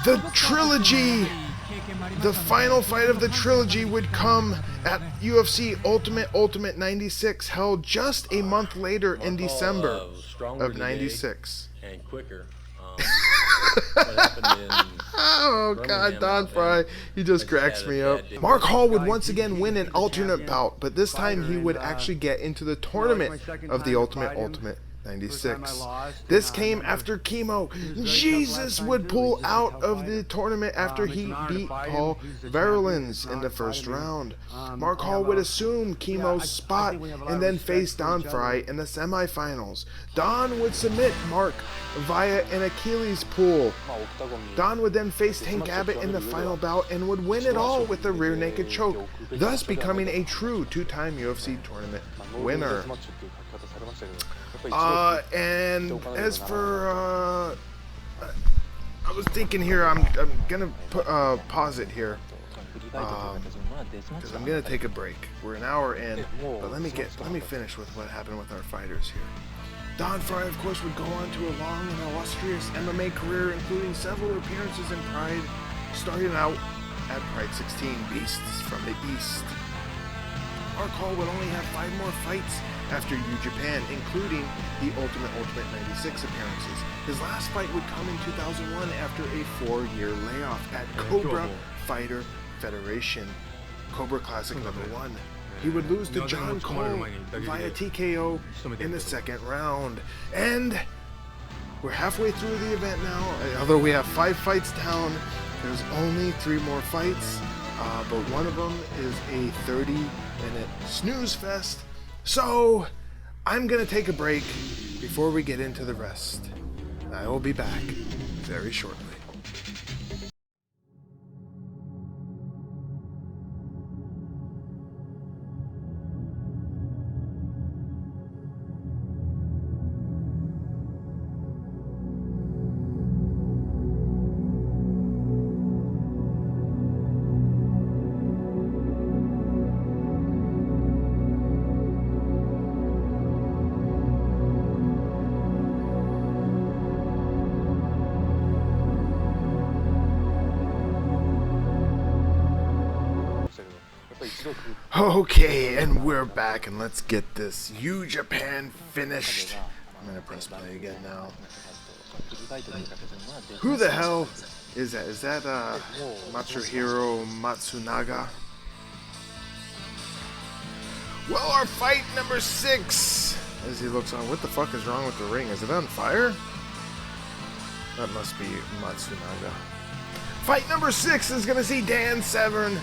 The trilogy, the final fight of the trilogy would come at UFC Ultimate 96, held just a month later in December of 96. And quicker. What happened in Oh God, Don Frye, he just cracks me up. Mark Hall would once again win an alternate bout, but this time he would actually get into the tournament of the Ultimate 96. This came after Kimo Leopoldo would pull out of the tournament after he beat Paul Varelans in the first round. Mark Hall would assume Kimo's spot and then face Don Frye in the semifinals. Don would submit Mark via an Achilles pull. Don would then face Tank Abbott in the final bout and would win it all with a rear naked choke, thus becoming a true two-time UFC tournament winner. And as for, I was thinking here, I'm gonna pause it here, because I'm gonna take a break. We're an hour in, but let me finish with what happened with our fighters here. Don Frye, of course, would go on to a long and illustrious MMA career, including several appearances in Pride, starting out at Pride 16, Beasts from the East. Mark Hall would only have 5 more fights after U Japan, including the Ultimate 96 appearances. His last fight would come in 2001 after a 4-year layoff at Cobra Fighter Federation, Cobra Classic Level 1. He would lose to John Cole via TKO in the second round. And we're halfway through the event now. Although we have 5 fights down, there's only 3 more fights, but one of them is a 30-minute snooze fest. So I'm gonna take a break before we get into the rest. I will be back very shortly. Okay, and we're back, and let's get this U Japan finished. I'm gonna press play again now. Who the hell is that? Is that Matsuhiro Matsunaga? Well, our fight number 6, as he looks on. What the fuck is wrong with the ring? Is it on fire? That must be Matsunaga. Fight number 6 is gonna see Dan Severn,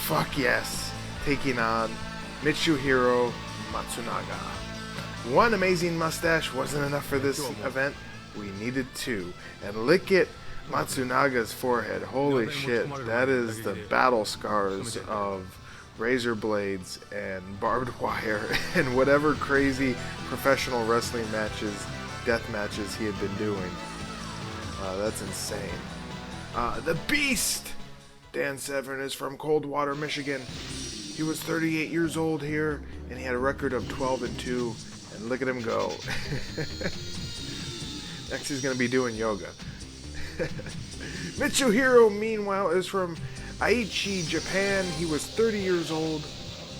fuck yes, taking on Mitsuhiro Matsunaga. One amazing mustache wasn't enough for this event. We needed 2. And look at Matsunaga's forehead. Holy shit, that is the battle scars of razor blades and barbed wire and whatever crazy professional wrestling matches, death matches he had been doing. That's insane. The Beast! Dan Severn is from Coldwater, Michigan. He was 38 years old here, and he had a record of 12-2, and look at him go. Next he's going to be doing yoga. Mitsuhiro, meanwhile, is from Aichi, Japan. He was 30 years old,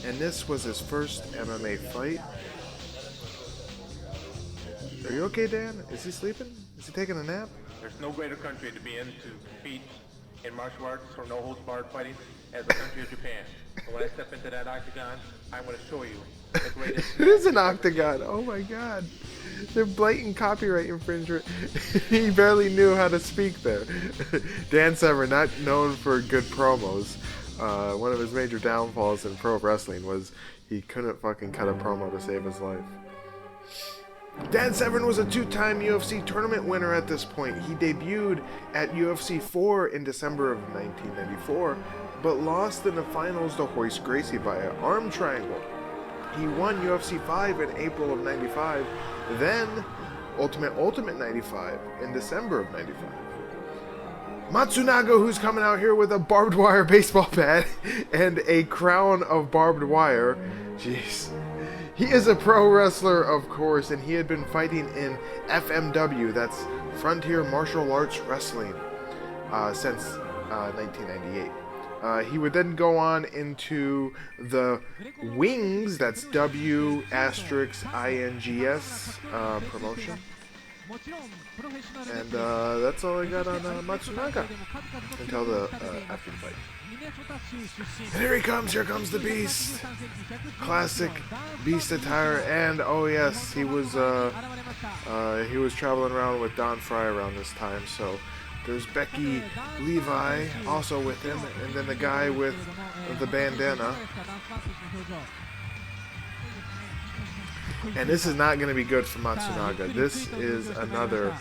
and this was his first MMA fight. Are you okay, Dan? Is he sleeping? Is he taking a nap? There's no greater country to be in to compete in martial arts or no holds barred fighting as the country of Japan. And when I step into that octagon, I'm going to show you the greatest. It is an octagon. Oh my god. They're blatant copyright infringement. He barely knew how to speak there. Dan Severn, not known for good promos. One of his major downfalls in pro wrestling was he couldn't fucking cut a promo to save his life. Dan Severn was a two-time UFC tournament winner at this point. He debuted at UFC 4 in December of 1994, but lost in the finals to Royce Gracie via arm triangle. He won UFC 5 in April of 95, then Ultimate 95 in December of 95. Matsunaga, who's coming out here with a barbed wire baseball bat and a crown of barbed wire. Jeez. He is a pro wrestler, of course, and he had been fighting in FMW, that's Frontier Martial Arts Wrestling, since 1998. He would then go on into the Wings, that's W*INGS promotion. And that's all I got on Matsunaga until the after the fight. And here he comes, here comes the Beast. Classic Beast attire, and oh yes, he was traveling around with Don Frye around this time, so there's Becky, Levi also with him, and then the guy with the bandana. And this is not going to be good for Matsunaga. This is another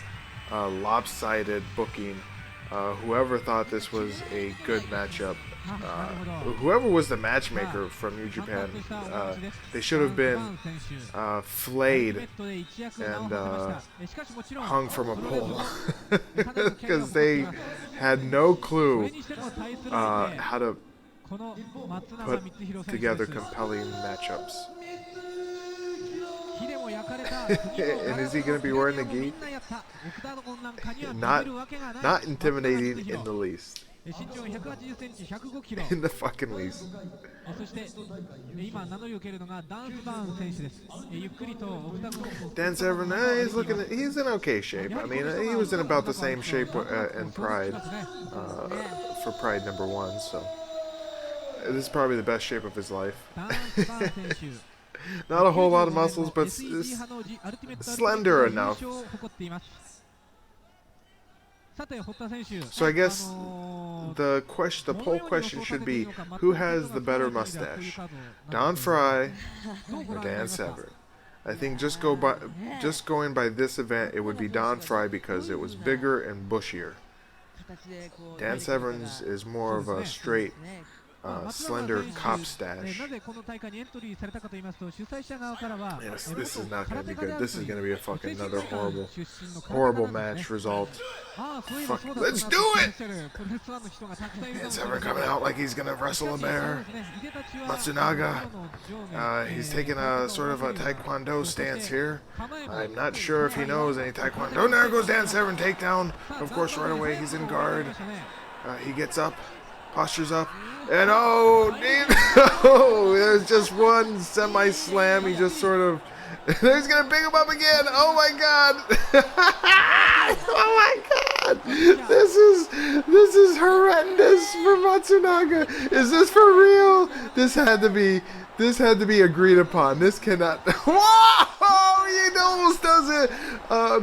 lopsided booking. Whoever thought this was a good matchup, whoever was the matchmaker from New Japan, they should have been flayed and hung from a pole because they had no clue how to put together compelling matchups. And is he going to be wearing the gi? Not intimidating in the least. In the fucking least. Dan Severn, he's in okay shape. I mean, he was in about the same shape in Pride, for Pride #1, so this is probably the best shape of his life. Not a whole lot of muscles, but slender enough. So I guess the poll question should be, who has the better mustache, Don Frye or Dan Severn? I think just going by this event, it would be Don Frye because it was bigger and bushier. Dan Severn's is more of a straight, slender cop stash. Yes, this is not going to be good. This is going to be a fucking another horrible match result. Fuck, let's do it! Dan Severn coming out like he's going to wrestle a bear. Matsunaga, he's taking a sort of a taekwondo stance here. I'm not sure if he knows any taekwondo. There goes Dan Severn, takedown. Of course, right away he's in guard. He gets up, postures up. And there's just one semi-slam. He just sort of, he's gonna pick him up again. Oh my god! Oh my god! This is horrendous for Matsunaga. Is this for real? This had to be agreed upon. This cannot. Whoa! He almost does it.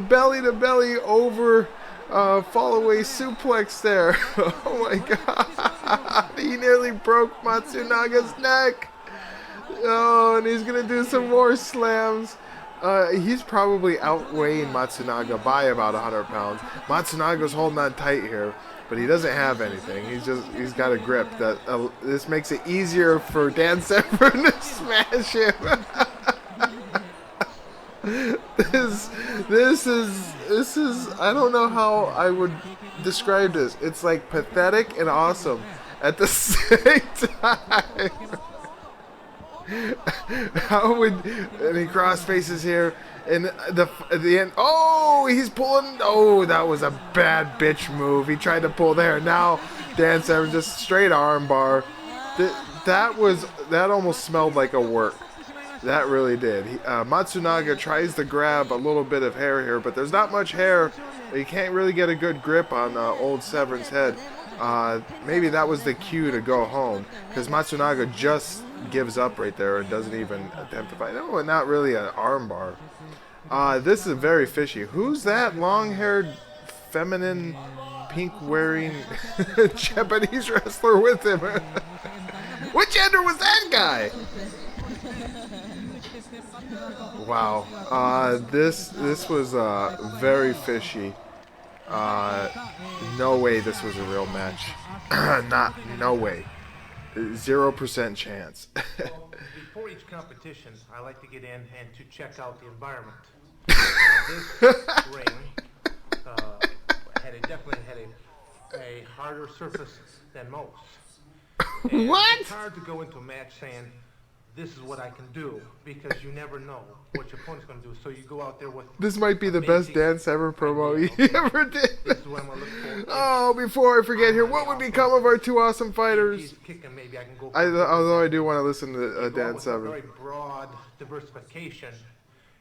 Belly to belly over. Fall away suplex there. Oh my god. He nearly broke Matsunaga's neck. Oh, and he's going to do some more slams. He's probably outweighing Matsunaga by about 100 pounds. Matsunaga's holding on tight here, but he doesn't have anything. He's got a grip that this makes it easier for Dan Severn to smash him. This is I don't know how I would describe this. It's like pathetic and awesome at the same time. And he cross faces here, and at the end, oh, he's pulling. Oh, that was a bad bitch move. He tried to pull there. Now Dan Severn just straight arm bar. That almost smelled like a work. That really did. Matsunaga tries to grab a little bit of hair here, but there's not much hair. You can't really get a good grip on old Severn's head. Maybe that was the cue to go home, because Matsunaga just gives up right there and doesn't even attempt to fight. No, not really an armbar. This is very fishy. Who's that long-haired, feminine, pink-wearing Japanese wrestler with him? Which ender was that guy? Wow. This was very fishy. No way this was a real match. No way. 0% chance. Before each competition, I like to get in and to check out the environment. This ring definitely had a harder surface than most. And What? It's hard to go into a match saying, this is what I can do, because you never know what your opponent's going to do. So you go out there with... This might be the best Dan Severn promo he ever did. This is what I'm going to look for. Oh, before I forget here, what would become of our two awesome fighters? He's kicking, maybe I can go... Although I do want to listen to Dan Very Severn. broad diversification,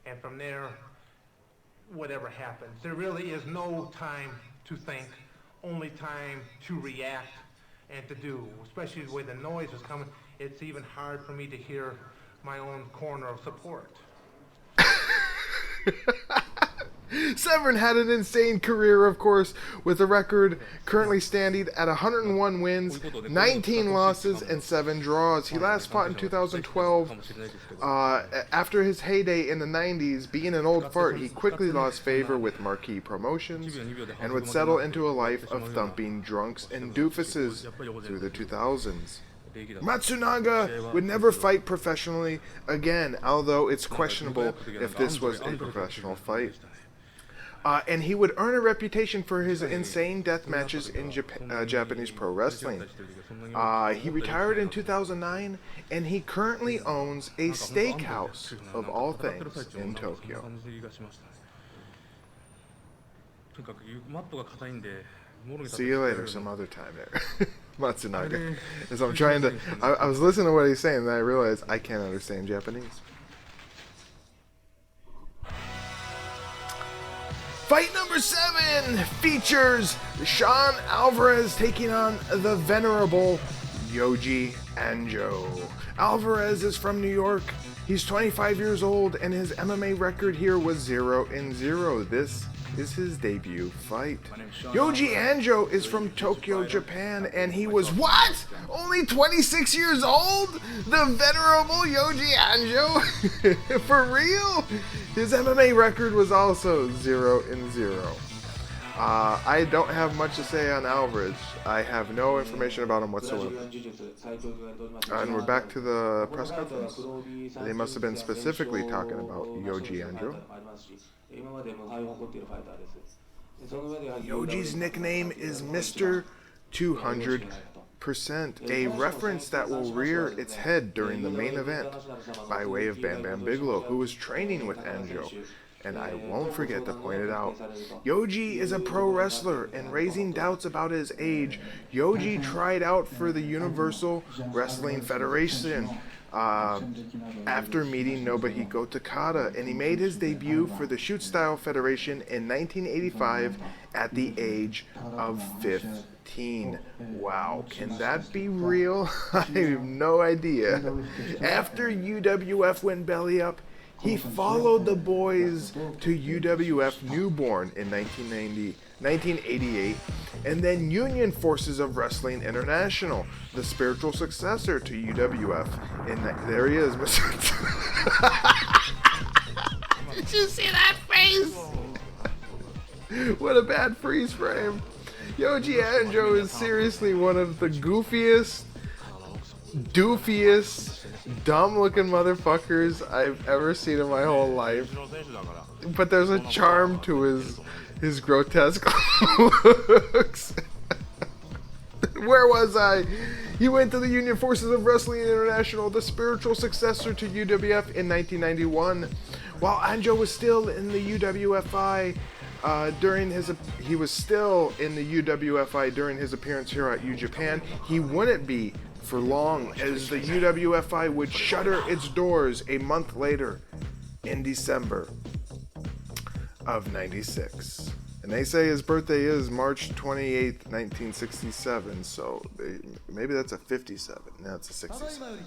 and from there, whatever happens. There really is no time to think, only time to react and to do. Especially the way the noise is coming, it's even hard for me to hear my own corner of support. Severn had an insane career, of course, with a record currently standing at 101 wins, 19 losses, and 7 draws. He last fought in 2012. After his heyday in the 90s, being an old fart, he quickly lost favor with marquee promotions and would settle into a life of thumping drunks and doofuses through the 2000s. Matsunaga would never fight professionally again, although it's questionable if this was a professional fight. And he would earn a reputation for his insane death matches in Japanese pro wrestling. He retired in 2009, and he currently owns a steakhouse, of all things, in Tokyo. See you later some other time there. Matsunaga. As I'm trying to... I was listening to what he's saying, and I realized I can't understand Japanese. Fight number 7 features Shawn Alvarez taking on the venerable Yoji Anjo. Alvarez is from New York. He's 25 years old, and his MMA record here was 0-0. This is his debut fight. Yoji Anjo is from Tokyo, Japan, and he was what? Only 26 years old? The venerable Yoji Anjo? For real? His MMA record was also 0-0. I don't have much to say on Alvarez. I have no information about him whatsoever. And we're back to the press conference. They must have been specifically talking about Yoji Anjo. Yoji's nickname is Mr. 200%, a reference that will rear its head during the main event by way of Bam Bam Bigelow, who was training with Anjo. And I won't forget to point it out. Yoji is a pro wrestler, and raising doubts about his age, Yoji tried out for the Universal Wrestling Federation after meeting Nobuhiko Takada, and he made his debut for the Shoot Style Federation in 1985 at the age of 15. Wow, can that be real? I have no idea. After UWF went belly up, he followed the boys to UWF Newborn in 1988, and then Union Forces of Wrestling International, the spiritual successor to UWF. And there he is, Mr. Did you see that face? What a bad freeze frame. Yoji Anjo is seriously one of the goofiest, doofiest, dumb-looking motherfuckers I've ever seen in my whole life. But there's a charm to his grotesque looks. Where was I? He went to the Union Forces of Wrestling International, the spiritual successor to UWF, in 1991. While Anjo was still in the UWFI he was still in the UWFI during his appearance here at U Japan. He wouldn't be for long, as the UWFI would shutter its doors a month later in December of '96. And they say his birthday is March 28th, 1967, so maybe that's a 57. No, it's a 67.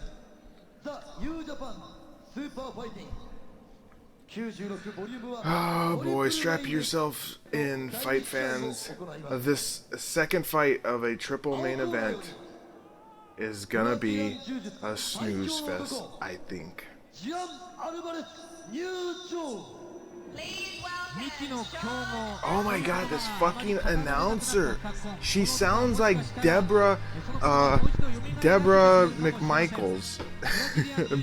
Oh boy, strap yourself in, fight fans. This second fight of a triple main event is gonna be a snooze fest, I think. Oh my god, this fucking announcer. She sounds like Deborah McMichaels.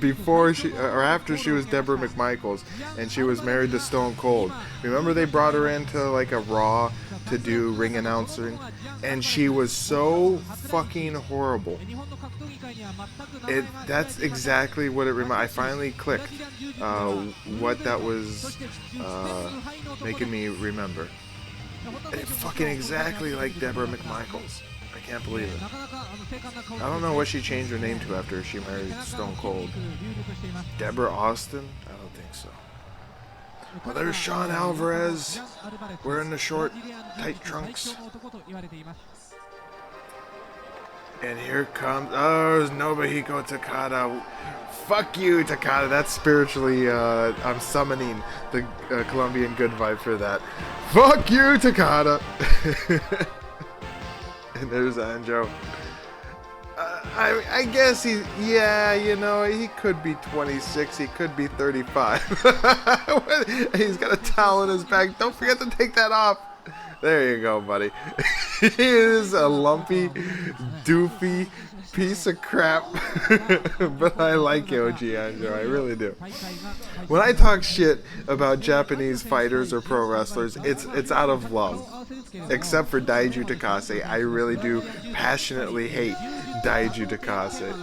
Before she, or after she was Deborah McMichaels and she was married to Stone Cold. Remember they brought her into like a Raw to do ring announcing? And she was so fucking horrible. That's exactly what it reminded. I finally clicked what that was making me remember. It's fucking exactly like Deborah McMichaels. I can't believe it. I don't know what she changed her name to after she married Stone Cold. Deborah Austin? I don't think so. Well, there's Shawn Alvarez wearing the short, tight trunks. And here comes, oh, Nobuhiko Takada. Fuck you, Takada. That's spiritually, I'm summoning the Colombian good vibe for that. Fuck you, Takada. And there's Anjo. I guess he could be 26, he could be 35. He's got a towel in his back. Don't forget to take that off. There you go, buddy. He is a lumpy, doofy piece of crap. But I like Yoji Anjo, I really do. When I talk shit about Japanese fighters or pro wrestlers, it's out of love. Except for Daiju Takase, I really do passionately hate Daiju Takase.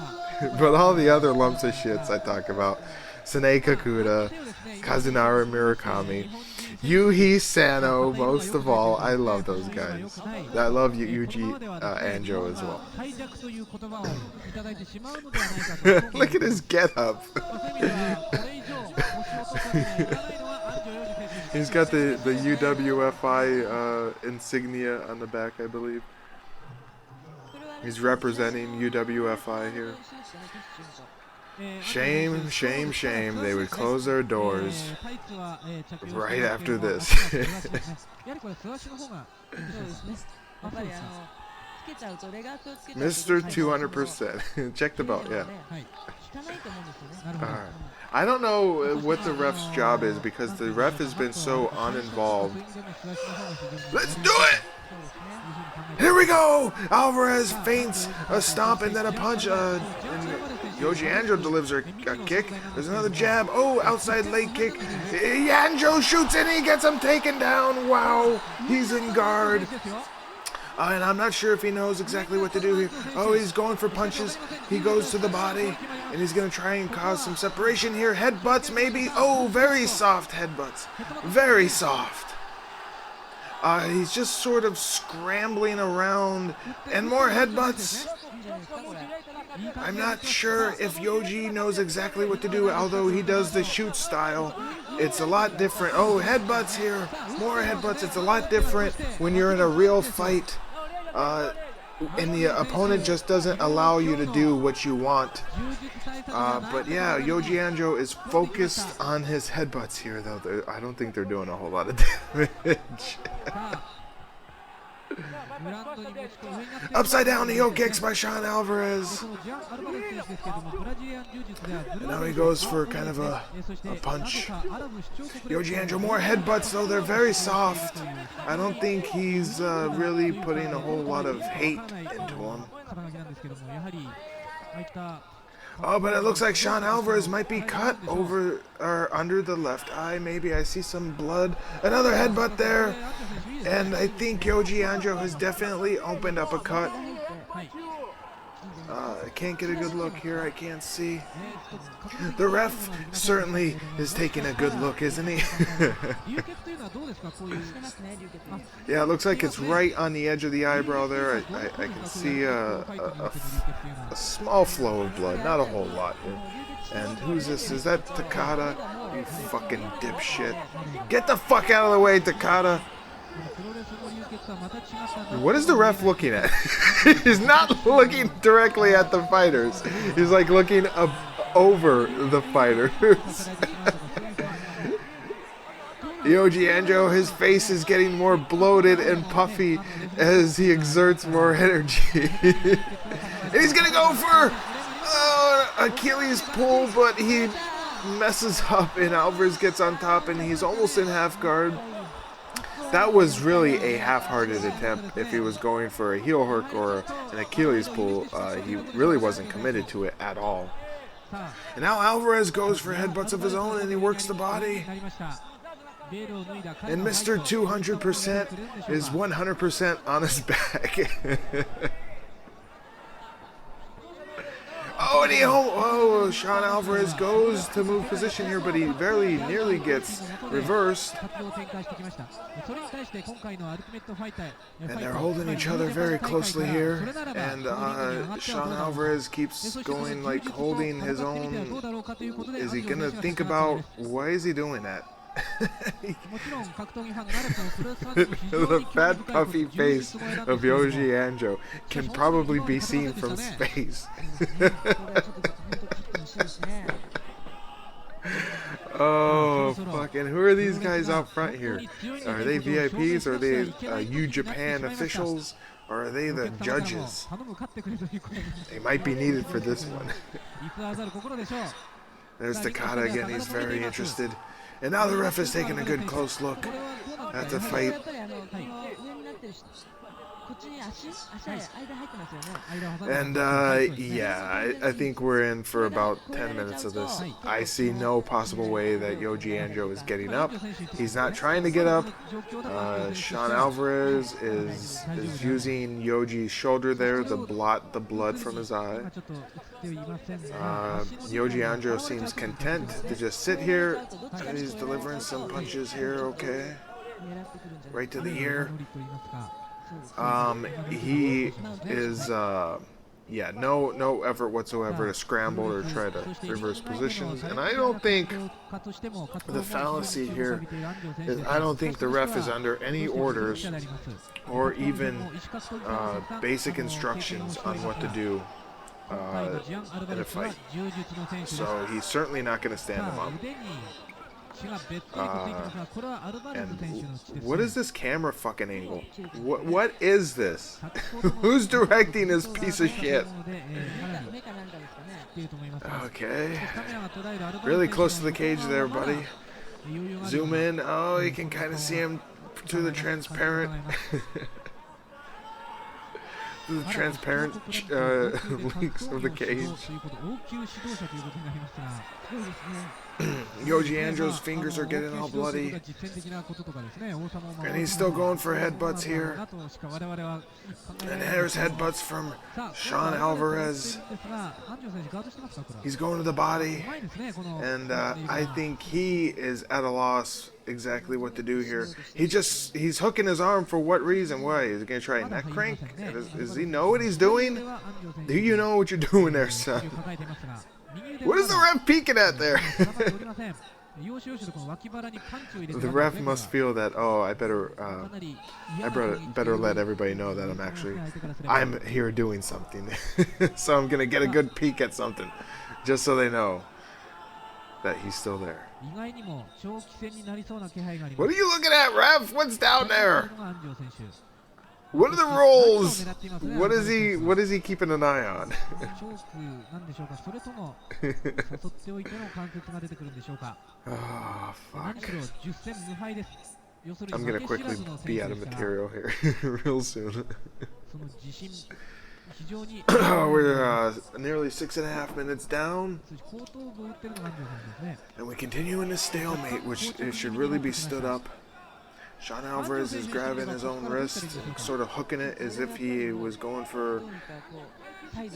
But all the other lumps of shits I talk about, Sane Kakuta, Kazunara Murakami, Yuhi Sano, most of all, I love those guys. I love Yuji Anjo as well. Look at his get-up. He's got the UWFI insignia on the back, I believe. He's representing UWFI here. Shame, shame, shame. They would close their doors right after this. Mr. 200%. Check the belt, yeah. Alright. I don't know what the ref's job is because the ref has been so uninvolved. Let's do it! Here we go! Alvarez feints a stomp and then a punch. And Yoji Anjo delivers a kick. There's another jab. Oh, outside leg kick. Anjo shoots and he gets him taken down. Wow, he's in guard. And I'm not sure if he knows exactly what to do here. Oh, he's going for punches. He goes to the body, and he's going to try and cause some separation here. Headbutts, maybe. Oh, very soft headbutts. Very soft. He's just sort of scrambling around. And more headbutts. I'm not sure if Yoji knows exactly what to do, although he does the shoot style. It's a lot different. Oh, headbutts here. More headbutts. It's a lot different when you're in a real fight. And the opponent just doesn't allow you to do what you want. But yeah, Yoji Anjo is focused on his headbutts here, though. I don't think they're doing a whole lot of damage. Upside down heel kicks by Shawn Alvarez. And now he goes for kind of a punch. Yoji Anjo, more headbutts, though they're very soft. I don't think he's really putting a whole lot of hate into him. Oh, but it looks like Shawn Alvarez might be cut over or under the left eye. Maybe I see some blood. Another headbutt there. And I think Yoji Anjo has definitely opened up a cut. I can't get a good look here. I can't see. The ref certainly is taking a good look, isn't he? Yeah, it looks like it's right on the edge of the eyebrow there. I can see a small flow of blood, not a whole lot here. And who's this? Is that Takada? You fucking dipshit. Get the fuck out of the way, Takada. What is the ref looking at? He's not looking directly at the fighters. He's like looking up over the fighters. Yoji Anjo, his face is getting more bloated and puffy as he exerts more energy. And he's gonna go for Achilles pull, but he messes up and Alvarez gets on top and he's almost in half guard. That was really a half-hearted attempt. If he was going for a heel hook or an Achilles pull, he really wasn't committed to it at all. And now Alvarez goes for headbutts of his own and he works the body. And Mr. 200% is 100% on his back. Oh, and Shawn Alvarez goes to move position here, but he very nearly gets reversed. And they're holding each other very closely here. And Shawn Alvarez keeps going, like holding his own. Is he gonna think about why is he doing that? The fat puffy face of Yoji Anjo can probably be seen from space. Oh fuck, and who are these guys out front here? Are they VIPs? Are they U Japan officials? Or are they the judges? They might be needed for this one. There's Takata again, he's very interested. And now the ref is taking a good close look at the fight. And yeah, I think we're in for about 10 minutes of this. I see no possible way that Yoji Anjo is getting up. He's not trying to get up. Shawn Alvarez is using Yoji's shoulder there to blot the blood from his eye. Yoji Anjo seems content to just sit here, and he's delivering some punches here, okay. Right to the ear. He is, yeah, no effort whatsoever to scramble or try to reverse positions. And I don't think the fallacy here is I don't think the ref is under any orders or even basic instructions on what to do in a fight. So he's certainly not going to stand him up. And what is this camera fucking angle? What is this? Who's directing this piece of shit? Okay. Really close to the cage there, buddy. Zoom in. Oh, you can kind of see him through the transparent leaks of the cage. Yoji Anjo's fingers are getting all bloody. And he's still going for headbutts here. And there's headbutts from Shawn Alvarez. He's going to the body. And I think he is at a loss exactly what to do here. He's hooking his arm for what reason? Why? Is he going to try a neck crank? Does he know what he's doing? Do you know what you're doing there, son? What is the ref peeking at there? The ref must feel that, oh, I better let everybody know that I'm here doing something. So I'm going to get a good peek at something, just so they know that he's still there. What are you looking at, ref? What's down there? What are the rolls? What is he keeping an eye on? Oh, fuck. I'm gonna quickly be out of material here real soon. We're nearly 6.5 minutes down, and we continue in this stalemate, which it should really be stood up. Shawn Alvarez is grabbing his own wrist, sort of hooking it as if he was going for a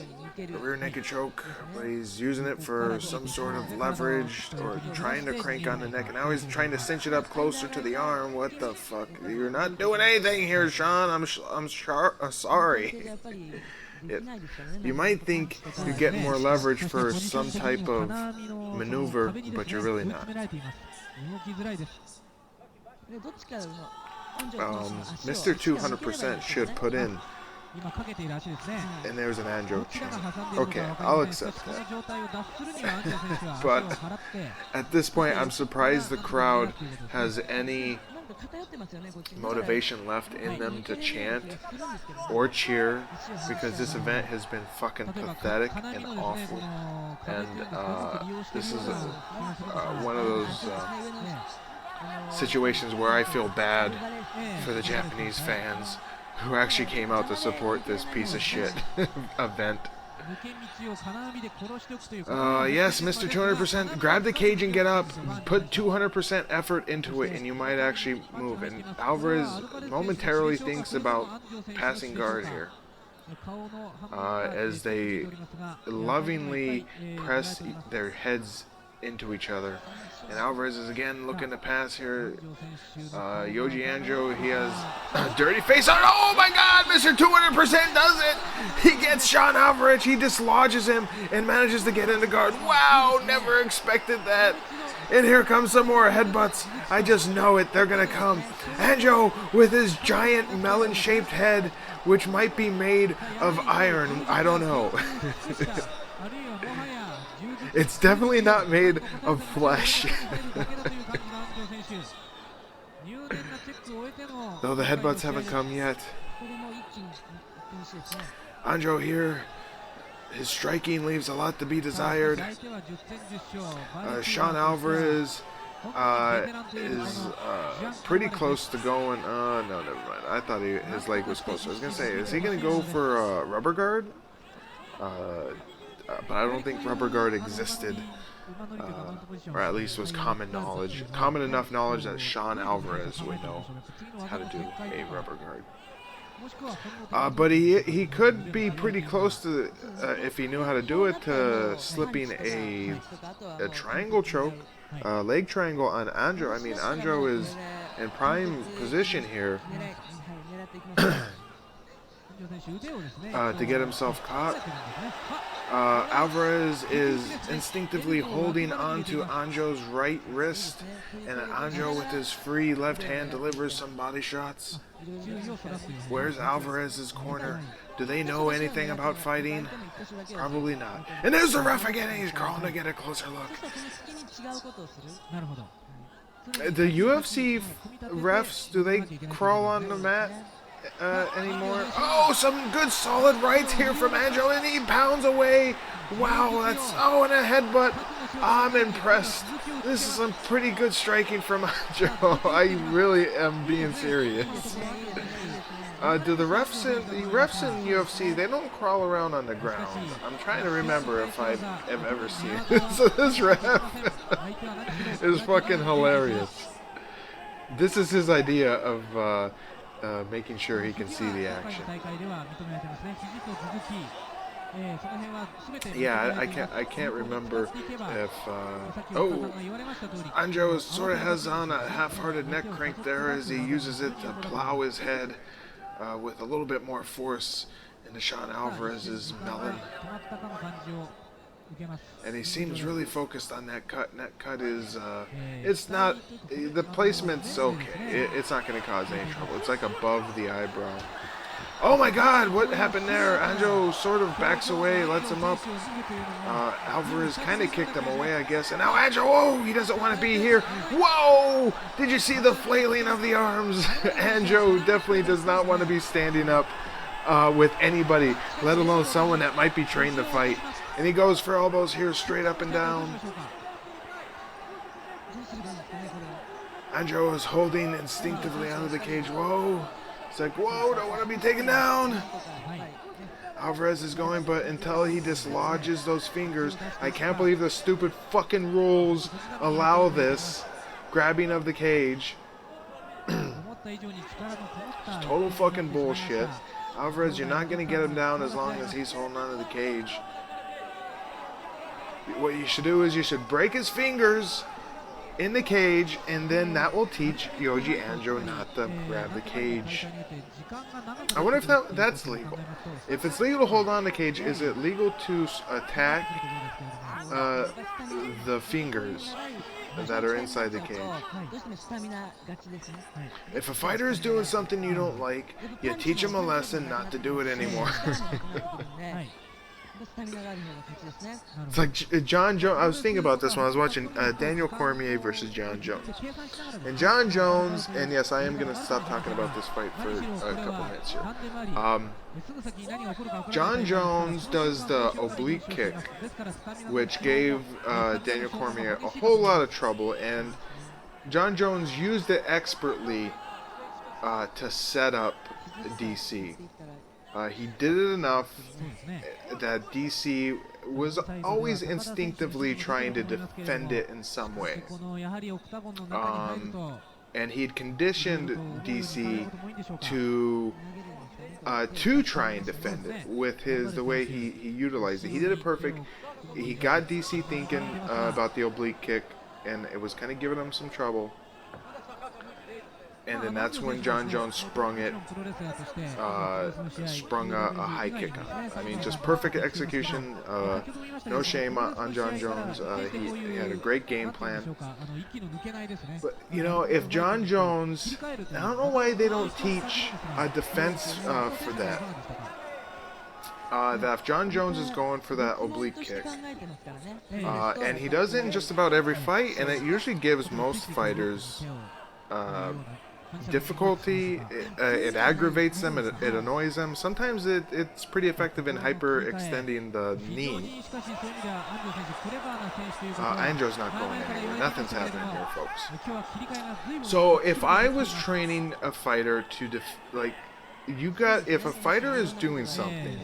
rear naked choke, but he's using it for some sort of leverage or trying to crank on the neck. And now he's trying to cinch it up closer to the arm. What the fuck? You're not doing anything here, Shawn. I'm sorry. You might think you get more leverage for some type of maneuver, but you're really not. Mr. 200% should put in. And there's an Anjo chant. Okay, I'll accept that. But at this point, I'm surprised the crowd has any motivation left in them to chant or cheer, because this event has been fucking pathetic and awful. And this is one of those situations where I feel bad for the Japanese fans who actually came out to support this piece of shit event. Yes, Mr. 200%, grab the cage and get up. Put 200% effort into it and you might actually move. And Alvarez momentarily thinks about passing guard here. As they lovingly press their heads into each other. And Alvarez is again looking to pass here. Yoji Anjo, he has a dirty face on. Oh my god, Mr. 200% does it! He gets Shawn Alvarez, he dislodges him and manages to get into guard. Wow, never expected that. And here comes some more headbutts. I just know it, they're gonna come. Anjo with his giant melon-shaped head, which might be made of iron. I don't know. It's definitely not made of flesh. Though the headbutts haven't come yet. Anjo here, his striking leaves a lot to be desired. Shawn Alvarez is pretty close to going. No, never mind. I thought his leg was closer. I was gonna say, is he gonna go for a rubber guard? But I don't think rubber guard existed, or at least was common knowledge, common enough knowledge that Shawn Alvarez would know how to do a rubber guard. But he could be pretty close to, if he knew how to do it, to slipping a triangle choke, leg triangle on Anjo. I mean, Anjo is in prime position here to get himself caught. Alvarez is instinctively holding onto Anjo's right wrist, and Anjo with his free left hand delivers some body shots. Where's Alvarez's corner? Do they know anything about fighting? Probably not. And there's the ref again, and he's crawling to get a closer look. The UFC refs, do they crawl on the mat anymore? Oh, some good solid rights here from Anjo, and he pounds away. Wow, that's, and a headbutt. I'm impressed. This is some pretty good striking from Anjo. I really am being serious. Do the refs in UFC, they don't crawl around on the ground. I'm trying to remember if I have ever seen it. So this ref is fucking hilarious. This is his idea of making sure he can see the action. Yeah, I can't remember if Anjo sort of has on a half-hearted neck crank there as he uses it to plow his head with a little bit more force into Shawn Alvarez's melon. And he seems really focused on that cut, and that cut is, it's not, the placement's okay. It's not going to cause any trouble. It's like above the eyebrow. Oh my god, what happened there? Anjo sort of backs away, lets him up. Alvarez kind of kicked him away, I guess. And now Anjo, he doesn't want to be here. Whoa! Did you see the flailing of the arms? Anjo definitely does not want to be standing up with anybody, let alone someone that might be trained to fight. And he goes for elbows here, straight up and down. Anjo is holding instinctively onto the cage. Whoa. It's like, whoa, don't want to be taken down. Alvarez is going, but until he dislodges those fingers, I can't believe the stupid fucking rules allow this grabbing of the cage. It's total fucking bullshit. Alvarez, you're not going to get him down as long as he's holding onto the cage. What you should do is you should break his fingers in the cage, and then that will teach Yoji Anjo not to grab the cage. I wonder if that's legal. If it's legal to hold on to the cage, is it legal to attack the fingers that are inside the cage? If a fighter is doing something you don't like, you teach him a lesson not to do it anymore. It's like John Jones. I was thinking about this when I was watching Daniel Cormier versus John Jones. And John Jones, and yes, I am going to stop talking about this fight for a couple minutes here. John Jones does the oblique kick, which gave Daniel Cormier a whole lot of trouble, and John Jones used it expertly to set up DC. He did it enough that DC was always instinctively trying to defend it in some way. And he'd conditioned DC to try and defend it with the way he utilized it. He did it perfect. He got DC thinking about the oblique kick, and it was kind of giving him some trouble. And then that's when John Jones sprung a high kick on him. I mean, just perfect execution. No shame on John Jones. He had a great game plan. But, you know, if John Jones, I don't know why they don't teach a defense for that. That if John Jones is going for that oblique kick, and he does it in just about every fight, and it usually gives most fighters difficulty. It aggravates them, it annoys them. Sometimes it's pretty effective in hyper-extending the knee. Anjo's not going anywhere. Nothing's happening here, folks. So if I was training a fighter to if a fighter is doing something,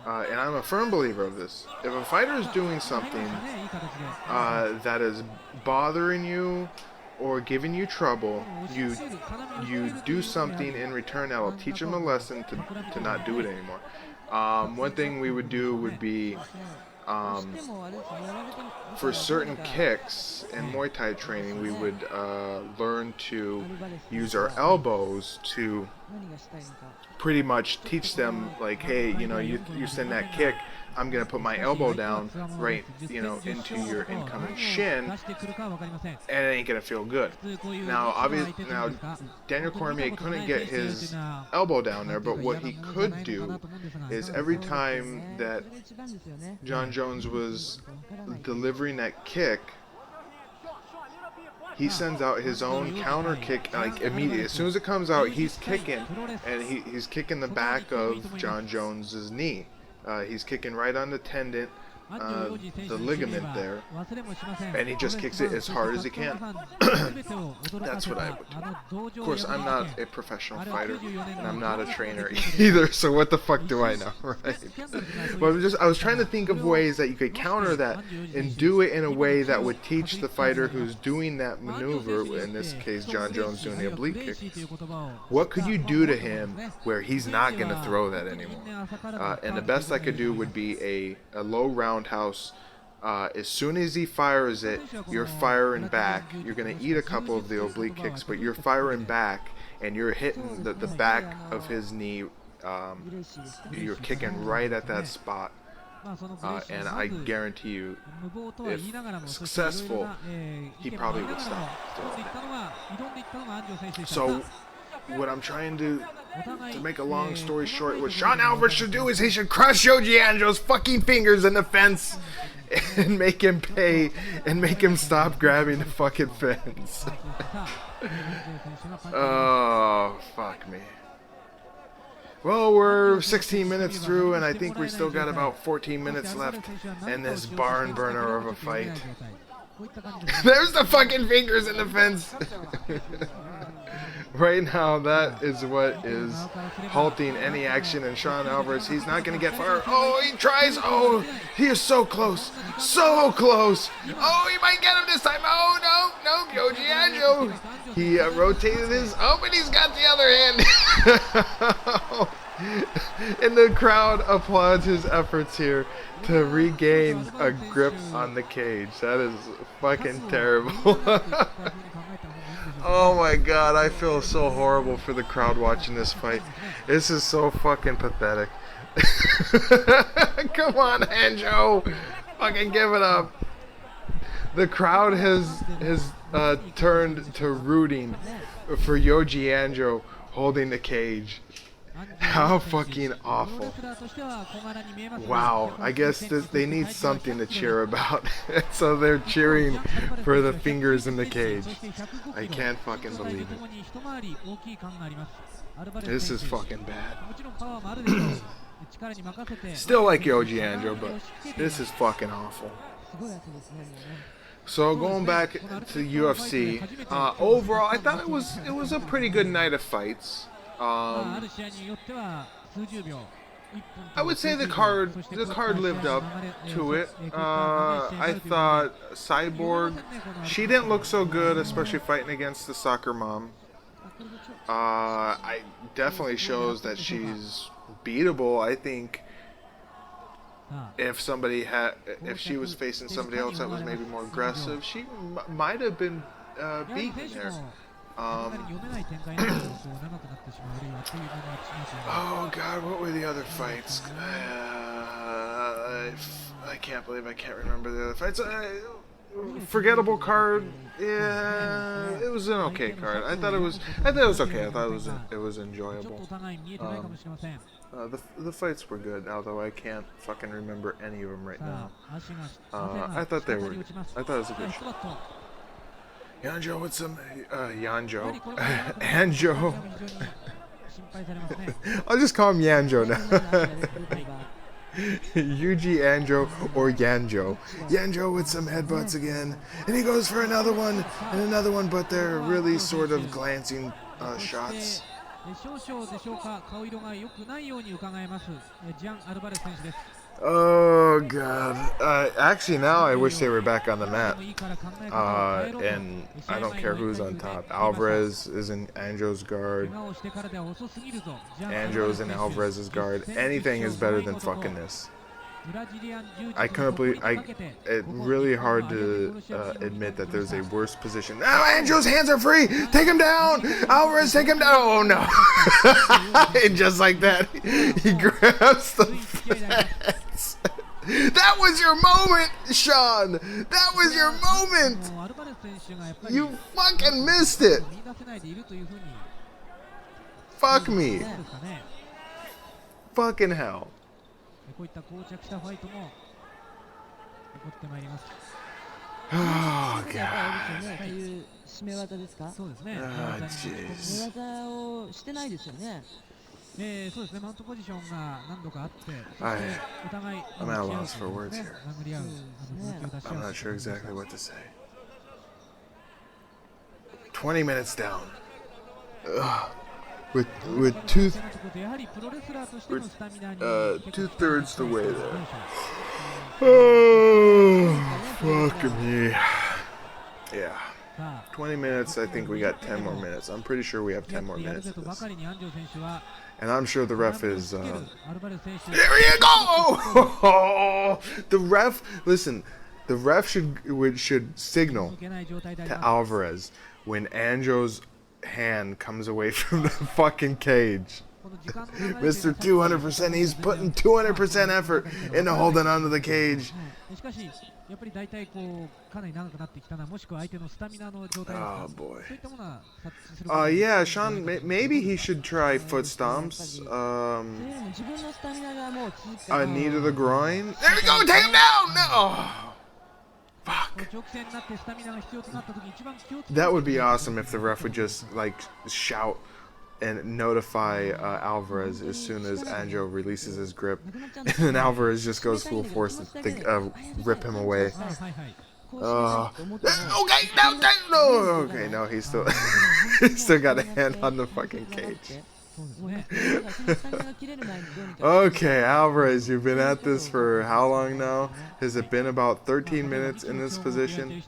and I'm a firm believer of this, if a fighter is doing something that is bothering you or giving you trouble, you do something in return that will teach them a lesson to not do it anymore. One thing we would do would be, for certain kicks in Muay Thai training, we would learn to use our elbows to pretty much teach them, like, hey, you know, you send that kick, I'm going to put my elbow down right, you know, into your incoming shin, and it ain't going to feel good. Now, obviously, Daniel Cormier couldn't get his elbow down there, but what he could do is every time that John Jones was delivering that kick, he sends out his own counter kick, like, immediately. As soon as it comes out, he's kicking, and he's kicking the back of John Jones's knee. He's kicking right on the tendon, the ligament there, and he just kicks it as hard as he can. That's what I would do. Of course, I'm not a professional fighter, and I'm not a trainer either, so what the fuck do I know, right? But I was trying to think of ways that you could counter that and do it in a way that would teach the fighter who's doing that maneuver, in this case John Jones doing the oblique kick, what could you do to him where he's not going to throw that anymore? And the best I could do would be a low roundhouse. As soon as he fires it, you're firing back. You're going to eat a couple of the oblique kicks, but you're firing back, and you're hitting the back of his knee. You're kicking right at that spot. And I guarantee you, if successful, he probably would stop doing that. So what I'm trying to make a long story short, what Shawn Alvarez should do is he should crush Yoji Anjo's fucking fingers in the fence and make him pay and make him stop grabbing the fucking fence. Oh, fuck me. Well, we're 16 minutes through, and I think we still got about 14 minutes left in this barn burner of a fight. There's the fucking fingers in the fence. Right now, that is what is halting any action in Shawn Alvarez. He's not going to get far. Oh, he tries. Oh, he is so close. So close. Oh, he might get him this time. Oh, no, Yoji Anjo. He rotated his. Oh, but he's got the other hand. And the crowd applauds his efforts here to regain a grip on the cage. That is fucking terrible. Oh my god, I feel so horrible for the crowd watching this fight. This is so fucking pathetic. Come on, Anjo! Fucking give it up. The crowd has turned to rooting for Yoji Anjo holding the cage. How fucking awful. Wow, I guess they need something to cheer about. So they're cheering for the fingers in the cage. I can't fucking believe it. This is fucking bad. Still like Yoji Anjo, but this is fucking awful. So going back to UFC, overall I thought it was a pretty good night of fights. I would say the card lived up to it. I thought Cyborg, she didn't look so good, especially fighting against the soccer mom. I definitely shows that she's beatable. I think if she was facing somebody else that was maybe more aggressive, she might have been beaten there. Oh god, what were the other fights? I can't believe I can't remember the other fights. Forgettable card. Yeah, it was an okay card. I thought it was okay. I thought it was enjoyable. The fights were good, although I can't fucking remember any of them right now. I thought they were. I thought it was a good show. Anjo with some Anjo. I'll just call him Yanjo now. Yuji Anjo or Yanjo. Yanjo with some headbutts again, and he goes for another one and another one, but they're really sort of glancing shots. Oh god. Actually now I wish they were back on the mat. And I don't care who's on top. Alvarez is in Anjo's guard. Anjo's in Alvarez's guard. Anything is better than fucking this. I couldn't believe it's really hard to admit that there's a worse position. Oh, Anjo's hands are free! Take him down! Alvarez, take him down! Oh no! And just like that, he grabs the fence. That was your moment, Shawn! That was your moment! You fucking missed it! Fuck me. Fucking hell. Oh god. I'm at a loss for words here. I'm not sure exactly what to say. 20 minutes down. Ugh. With two-thirds the way there. Oh, fuck me. Yeah. 20 minutes, I think we got 10 more minutes. I'm pretty sure we have 10 more minutes of this. And I'm sure the ref is, There you go! The ref, listen, the ref should signal to Alvarez when Anjo's hand comes away from the fucking cage. Mr. 200%, he's putting 200% effort into holding onto the cage. Oh boy. Yeah, Shawn, maybe he should try foot stomps. A knee to the groin. There we go, take him down! No! Oh. Fuck. That would be awesome if the ref would just like shout and notify Alvarez as soon as Anjo releases his grip, and then Alvarez just goes full force to rip him away. Okay, no, okay, no, he still got a hand on the fucking cage. Okay, Alvarez, you've been at this for how long now? Has it been about 13 minutes in this position?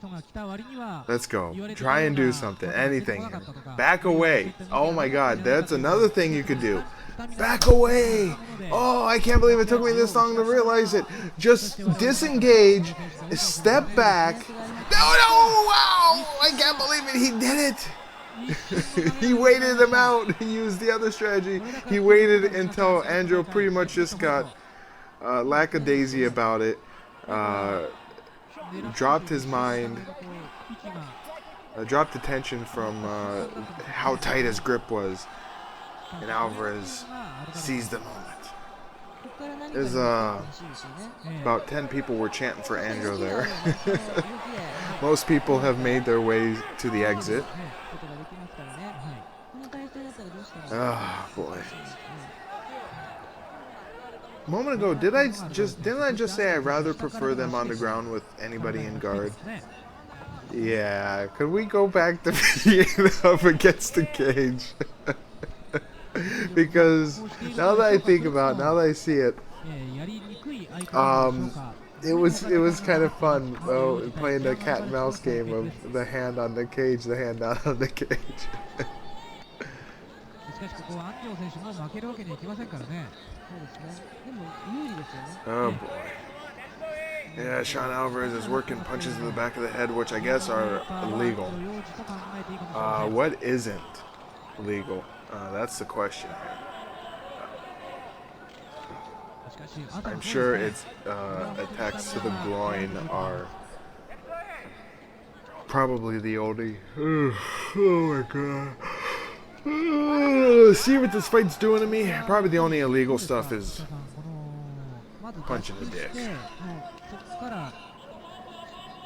Let's go. Try and do something. Anything. Back away. Oh my god, that's another thing you could do. Back away. Oh, I can't believe it took me this long to realize it. Just disengage, step back. No, wow! I can't believe it. He did it. He waited him out. He used the other strategy. He waited until Anjo pretty much just got lackadaisy about it. Dropped his mind. Dropped attention from how tight his grip was. And Alvarez seized the moment. There's about 10 people were chanting for Anjo there. Most people have made their way to the exit. Oh boy. A moment ago, didn't I just say I'd rather prefer them on the ground with anybody in guard? Yeah, could we go back to being up against the cage? Because now that I think about it, now that I see it, it was kind of fun though, playing the cat and mouse game of the hand on the cage, the hand not on the cage. Oh boy. Yeah, Shawn Alvarez is working punches to the back of the head, which I guess are illegal. What isn't legal? That's the question. I'm sure it's attacks to the groin are probably the only. Oh my god. See what this fight's doing to me? Probably the only illegal stuff is punching the dick.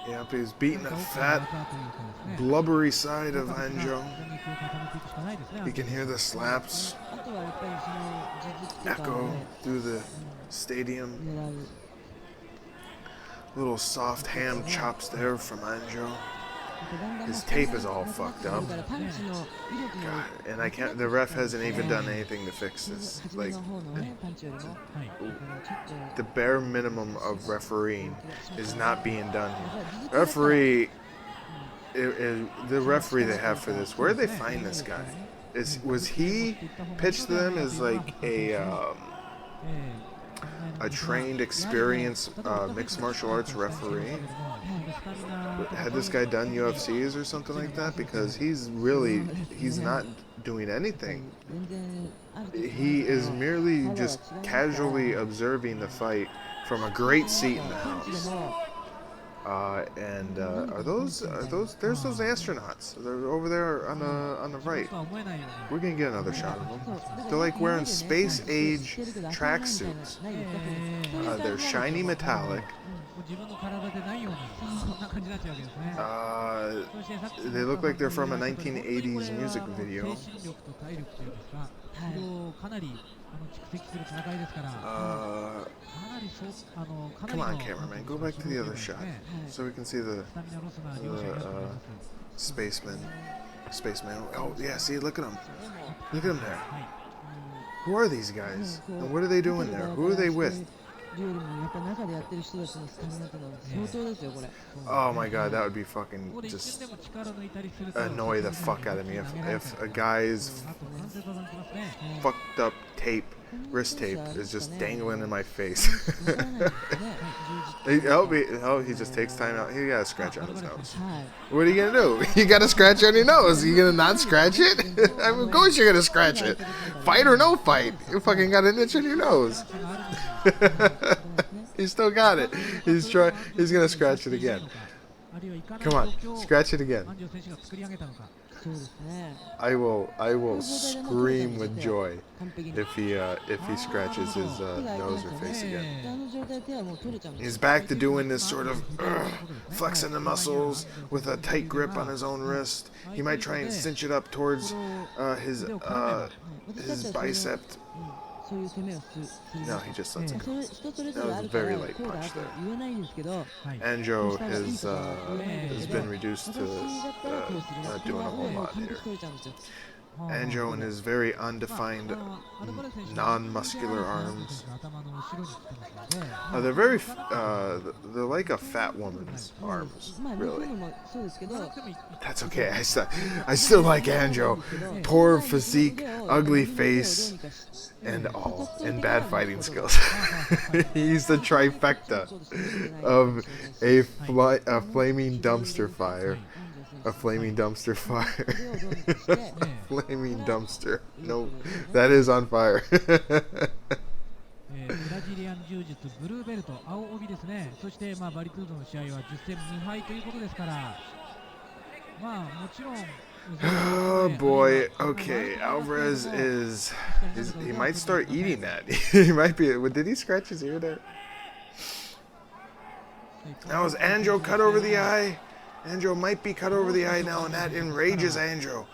Yep, he's beating the fat, blubbery side of Anjo. You can hear the slaps echo through the stadium. Little soft ham chops there from Anjo. His tape is all fucked up. God, and I can't. The ref hasn't even done anything to fix this. Like, the bare minimum of refereeing is not being done here. The referee they have for this. Where did they find this guy? Was he pitched to them as like a trained, experienced mixed martial arts referee? Had this guy done UFCs or something like that? Because he's not doing anything. He is merely just casually observing the fight from a great seat in the house. There's those astronauts. They're over there on the right. We're gonna get another shot of them. They're like wearing space age tracksuits. They're shiny metallic. They look like they're from a 1980s music video. Come on, cameraman, go back to the other shot so we can see the spaceman. Oh yeah, see, look at him. Look at him there. Who are these guys? And what are they doing there? Who are they with? Oh my god, that would be fucking just annoy the fuck out of me if a guy's fucked up wrist tape is just dangling in my face. He just takes time out. He got a scratch on his nose. What are you gonna do? You got a scratch on your nose. You gonna not scratch it? I mean, of course you're gonna scratch it. Fight or no fight, you fucking got an itch on your nose. He still got it. He's gonna scratch it again. Come on, scratch it again. I will scream with joy if he scratches his nose or face again. He's back to doing this sort of flexing the muscles with a tight grip on his own wrist. He might try and cinch it up towards his bicep. No, he just lets it go. That was a very light punch there. Anjo has been reduced to not doing a whole lot here. Anjo and his very undefined, non-muscular arms. They're very, they're like a fat woman's arms, really. That's okay. I still like Anjo. Poor physique, ugly face, and bad fighting skills. He's the trifecta of a flaming dumpster fire. A flaming dumpster fire. Flaming dumpster. No, that is on fire. ブラジリアン柔術ブルーベルト青帯ですね。そしてバリトゥードの試合は10戦無敗ということですから、もちろん Oh boy. Okay, Alvarez he might start eating that. He might be. Did he scratch his ear there? Now is Anjo cut over the eye? Anjo might be cut over the eye now, and that enrages Anjo,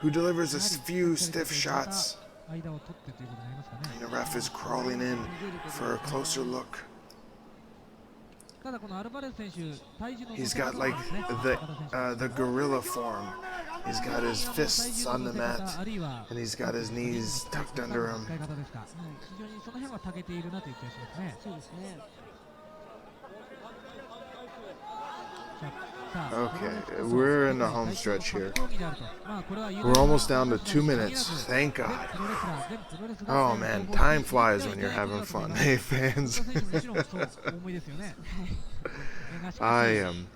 who delivers a few stiff shots. And the ref is crawling in for a closer look. He's got like the gorilla form. He's got his fists on the mat, and he's got his knees tucked under him. Okay, we're in the home stretch here. We're almost down to 2 minutes. Thank God. Oh man, time flies when you're having fun. Hey fans. I am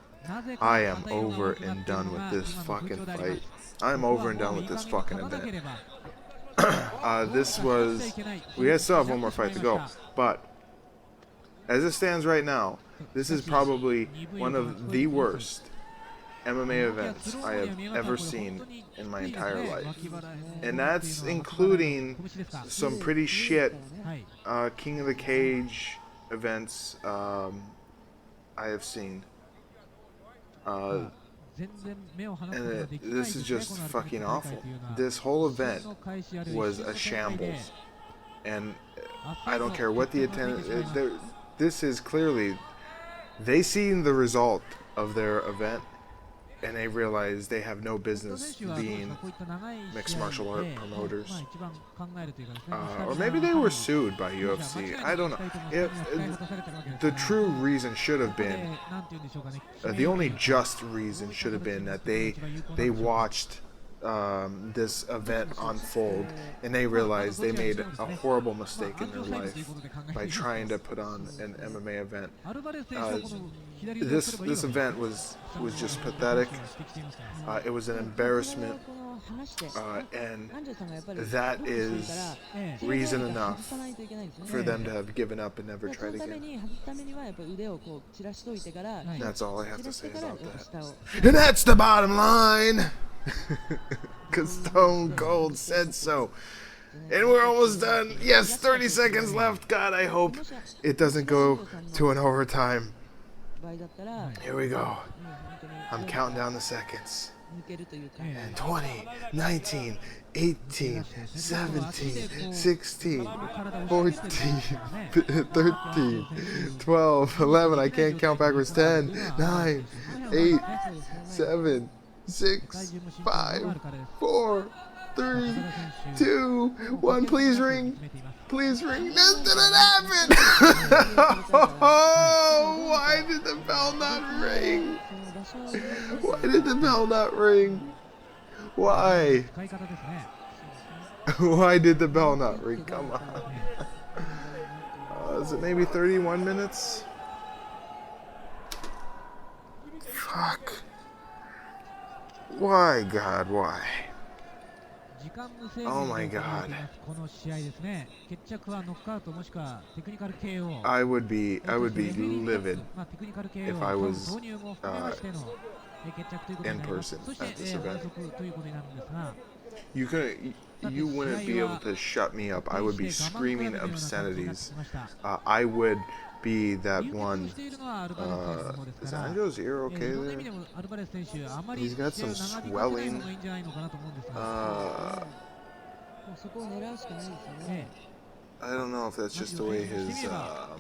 over and done with this fucking fight. I'm over and done with this fucking event. We still have one more fight to go, but as it stands right now, this is probably one of the worst MMA events I have ever seen in my entire life. And that's including some pretty shit King of the Cage events I have seen. And this is just fucking awful. This whole event was a shambles. And I don't care what the attendance... This is clearly... They seen the result of their event, and they realize they have no business being mixed martial art promoters. Or maybe they were sued by UFC. I don't know. The true reason should have been, the only just reason should have been that they watched this event unfold, and they realized they made a horrible mistake in their life by trying to put on an MMA event. This event was just pathetic. It was an embarrassment, and that is reason enough for them to have given up and never tried again. That's all I have to say about that. And that's the bottom line! Because Stone Cold said so. And we're almost done. Yes, 30 seconds left. God, I hope it doesn't go to an overtime. Here we go. I'm counting down the seconds. And 20, 19, 18, 17, 16, 14, 13, 12, 11. I can't count backwards. 10, 9, 8, 7, 6, 5, 4, 3, 2, 1. Please ring. Please ring. This didn't happen. Oh, why did the bell not ring? Why did the bell not ring? Why? Why did the bell not ring? Come on. Is it maybe 31 minutes? Fuck. Why, God, why? Oh my God. I would be livid if I was in person at this event. You wouldn't be able to shut me up. I would be screaming obscenities. I would be that one. Is Anjo's ear okay there? He's got some swelling. I don't know if that's just the way his. No,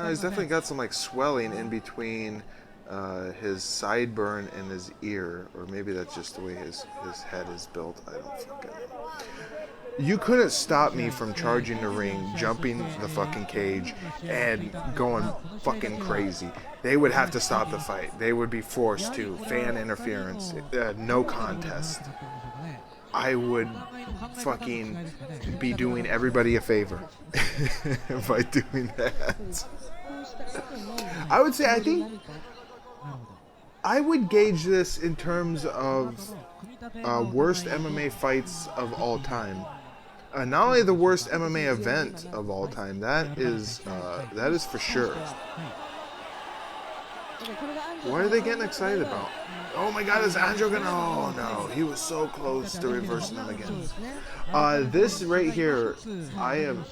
he's definitely got some like swelling in between his sideburn in his ear, or maybe that's just the way his head is built. I don't fucking know. You couldn't stop me from charging the ring, jumping the fucking cage, and going fucking crazy. They would have to stop the fight. They would be forced to. Fan interference. No contest. I would fucking be doing everybody a favor by doing that. I would say, I think I would gauge this in terms of worst MMA fights of all time. Not only the worst MMA event of all time, that is for sure. What are they getting excited about? Oh my God, is Anjo gonna? Oh no, he was so close to reversing him again. This right here, I am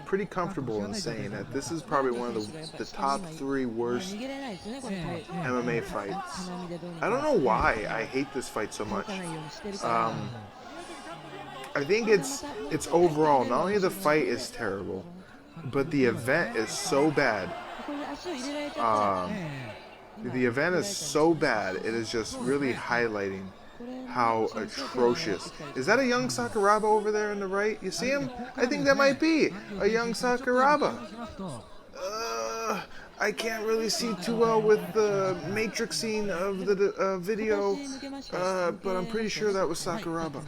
pretty comfortable in saying that this is probably one of the top 3 worst MMA fights. I don't know why I hate this fight so much. I think it's overall, not only the fight is terrible, but the event is so bad. The event is so bad, it is just really highlighting how atrocious. Is that a young Sakuraba over there on the right? You see him? I think that might be a young Sakuraba. I can't really see too well with the matrixing of the video, but I'm pretty sure that was Sakuraba.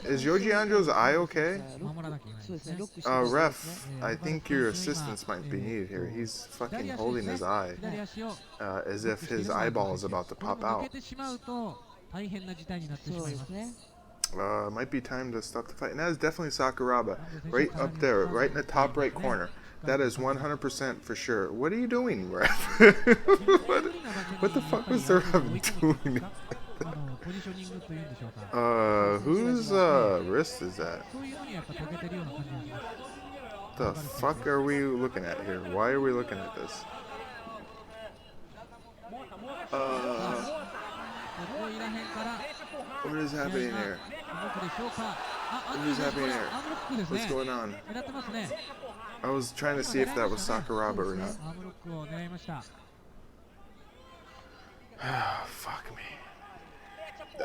Is Yoji Anjo's eye okay? Ref, I think your assistance might be needed here. He's fucking holding his eye, as if his eyeball is about to pop out. Might be time to stop the fight. And that is definitely Sakuraba, right up there, right in the top right corner. That is 100% for sure. What are you doing, ref? what the fuck was the ref doing? Whose wrist is that? The fuck are we looking at here? Why are we looking at this? What is happening here? What is happening here? What's going on? I was trying to see if that was Sakuraba or not. Fuck me.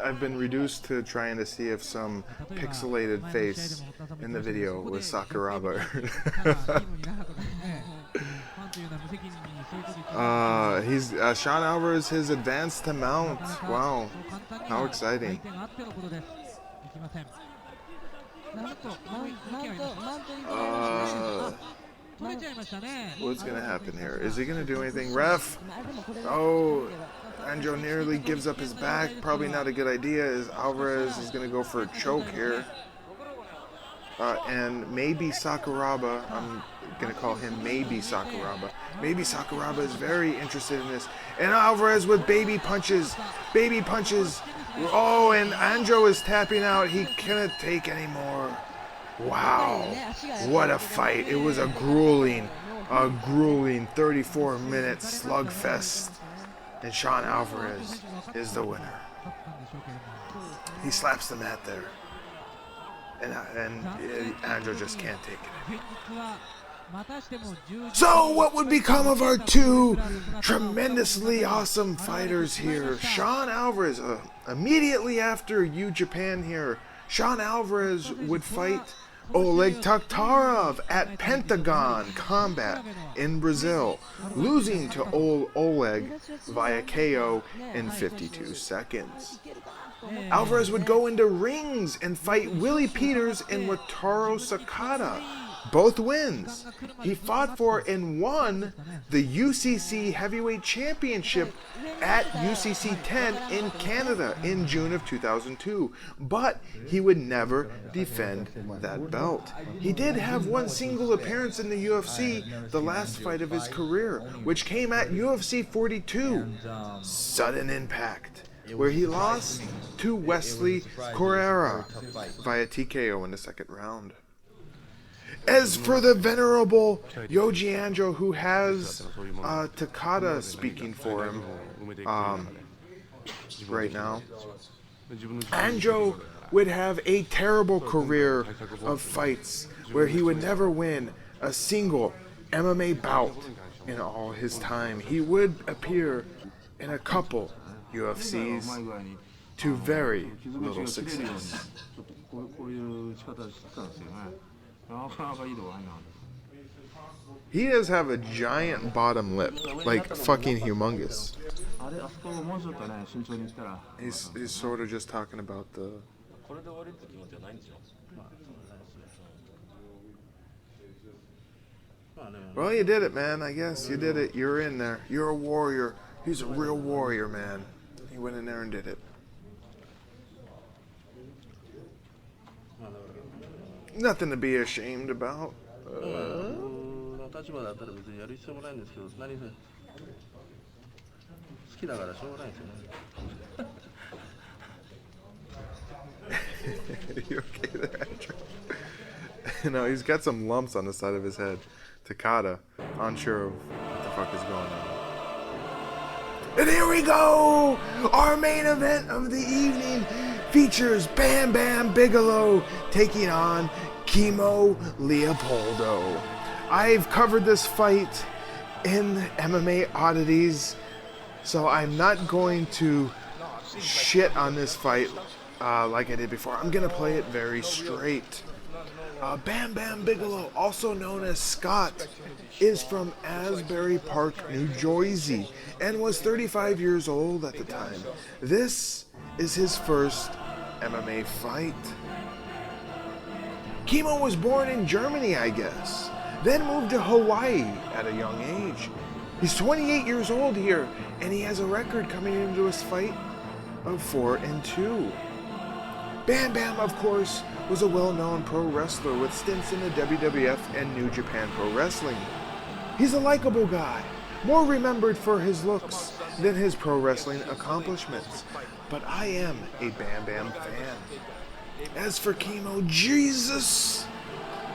I've been reduced to trying to see if some pixelated face in the video was Sakuraba. He's Shawn Alvarez, his advance to mount. Wow, how exciting. What's gonna happen here? Is he gonna do anything? Ref! Oh, Anjo nearly gives up his back. Probably not a good idea. Is Alvarez is gonna go for a choke here. And maybe Sakuraba, I'm gonna call him maybe Sakuraba. Maybe Sakuraba is very interested in this. And Alvarez with baby punches. Baby punches. Oh, and Anjo is tapping out. He cannot take anymore. Wow. What a fight. It was a grueling 34-minute slugfest. And Shawn Alvarez is the winner. He slaps the mat there. And Anjo just can't take it. So what would become of our 2 tremendously awesome fighters here? Shawn Alvarez, immediately after Japan here, Shawn Alvarez would fight Oleg Taktarov at Pentagon Combat in Brazil, losing to Oleg via KO in 52 seconds. Alvarez would go into rings and fight Willie Peters and Wataru Sakata. Both wins. He fought for and won the UCC Heavyweight Championship at UCC 10 in Canada in June of 2002, but he would never defend that belt. He did have one single appearance in the UFC, the last fight of his career, which came at UFC 42, Sudden Impact, where he lost to Wesley Correa via TKO in the second round. As for the venerable Yoji Anjo, who has Takata speaking for him right now, Anjo would have a terrible career of fights where he would never win a single MMA bout in all his time. He would appear in a couple UFCs to very little success. He does have a giant bottom lip, like fucking humongous. He's sort of just talking about the... Well, you did it, man. I guess you did it. You're in there. You're a warrior. He's a real warrior, man. He went in there and did it. Nothing to be ashamed about. You okay there, Anjo? No, he's got some lumps on the side of his head. Takata, unsure of what the fuck is going on. And here we go! Our main event of the evening features Bam Bam Bigelow taking on Kimo Leopoldo. I've covered this fight in MMA Oddities, so I'm not going to shit on this fight like I did before. I'm going to play it very straight. Bam Bam Bigelow, also known as Scott, is from Asbury Park, New Jersey, and was 35 years old at the time. This is his first MMA fight. Kimo was born in Germany, I guess, then moved to Hawaii at a young age. He's 28 years old here, and he has a record coming into his fight of 4-2. Bam Bam, of course, was a well-known pro wrestler with stints in the WWF and New Japan Pro Wrestling. He's a likable guy, more remembered for his looks than his pro wrestling accomplishments, but I am a Bam Bam fan. As for Kimo, Jesus!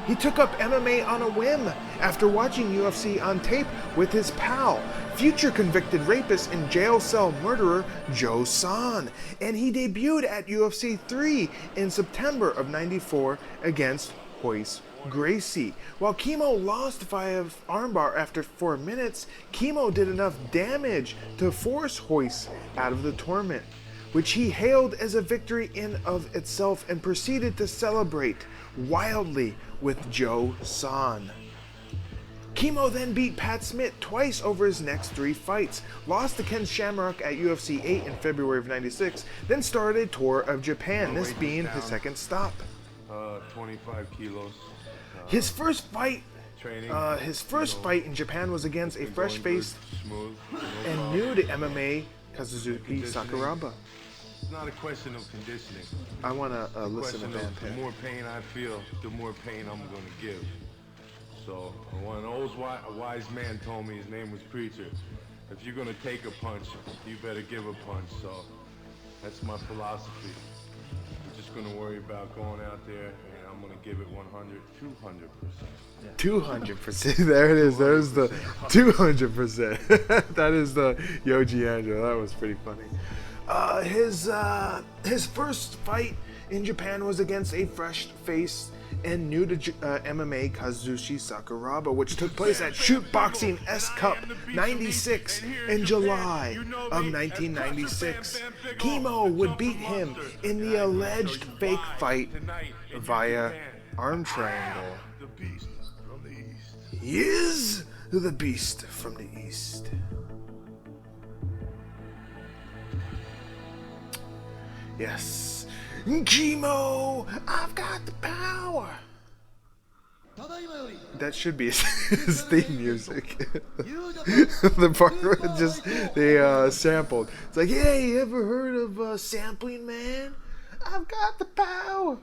He took up MMA on a whim after watching UFC on tape with his pal, future convicted rapist and jail cell murderer Joe Son, and he debuted at UFC 3 in September of '94 against Royce Gracie. While Kimo lost via armbar after 4 minutes, Kimo did enough damage to force Royce out of the tournament, which he hailed as a victory in of itself and proceeded to celebrate wildly with Joe Son. Kimo then beat Pat Smith twice over his next 3 fights, lost to Ken Shamrock at UFC 8 in February of '96, then started a tour of Japan, this being his second stop. 25 kilos. His first fight in Japan was against a fresh-faced and new to MMA Kazuki Sakuraba. It's not a question of conditioning. I want to listen to Van The more pain I feel, the more pain I'm going to give. So one old wise man told me, his name was Preacher, if you're going to take a punch, you better give a punch. So that's my philosophy. I'm just going to worry about going out there and I'm going to give it 100, 200%. 200%. There it is. There's the 200%. That is the Yoji Anjo. That was pretty funny. His first fight in Japan was against a fresh-faced and new to MMA Kazushi Sakuraba, which took place at Shoot Boxing S Cup 96 in July of 1996. Kimo would beat him in the alleged fake fight via arm triangle. He is the beast from the east. Yes. Kimo, I've got the power. That should be his theme music. The part where they sampled. It's like, hey, you ever heard of sampling, man? I've got the power.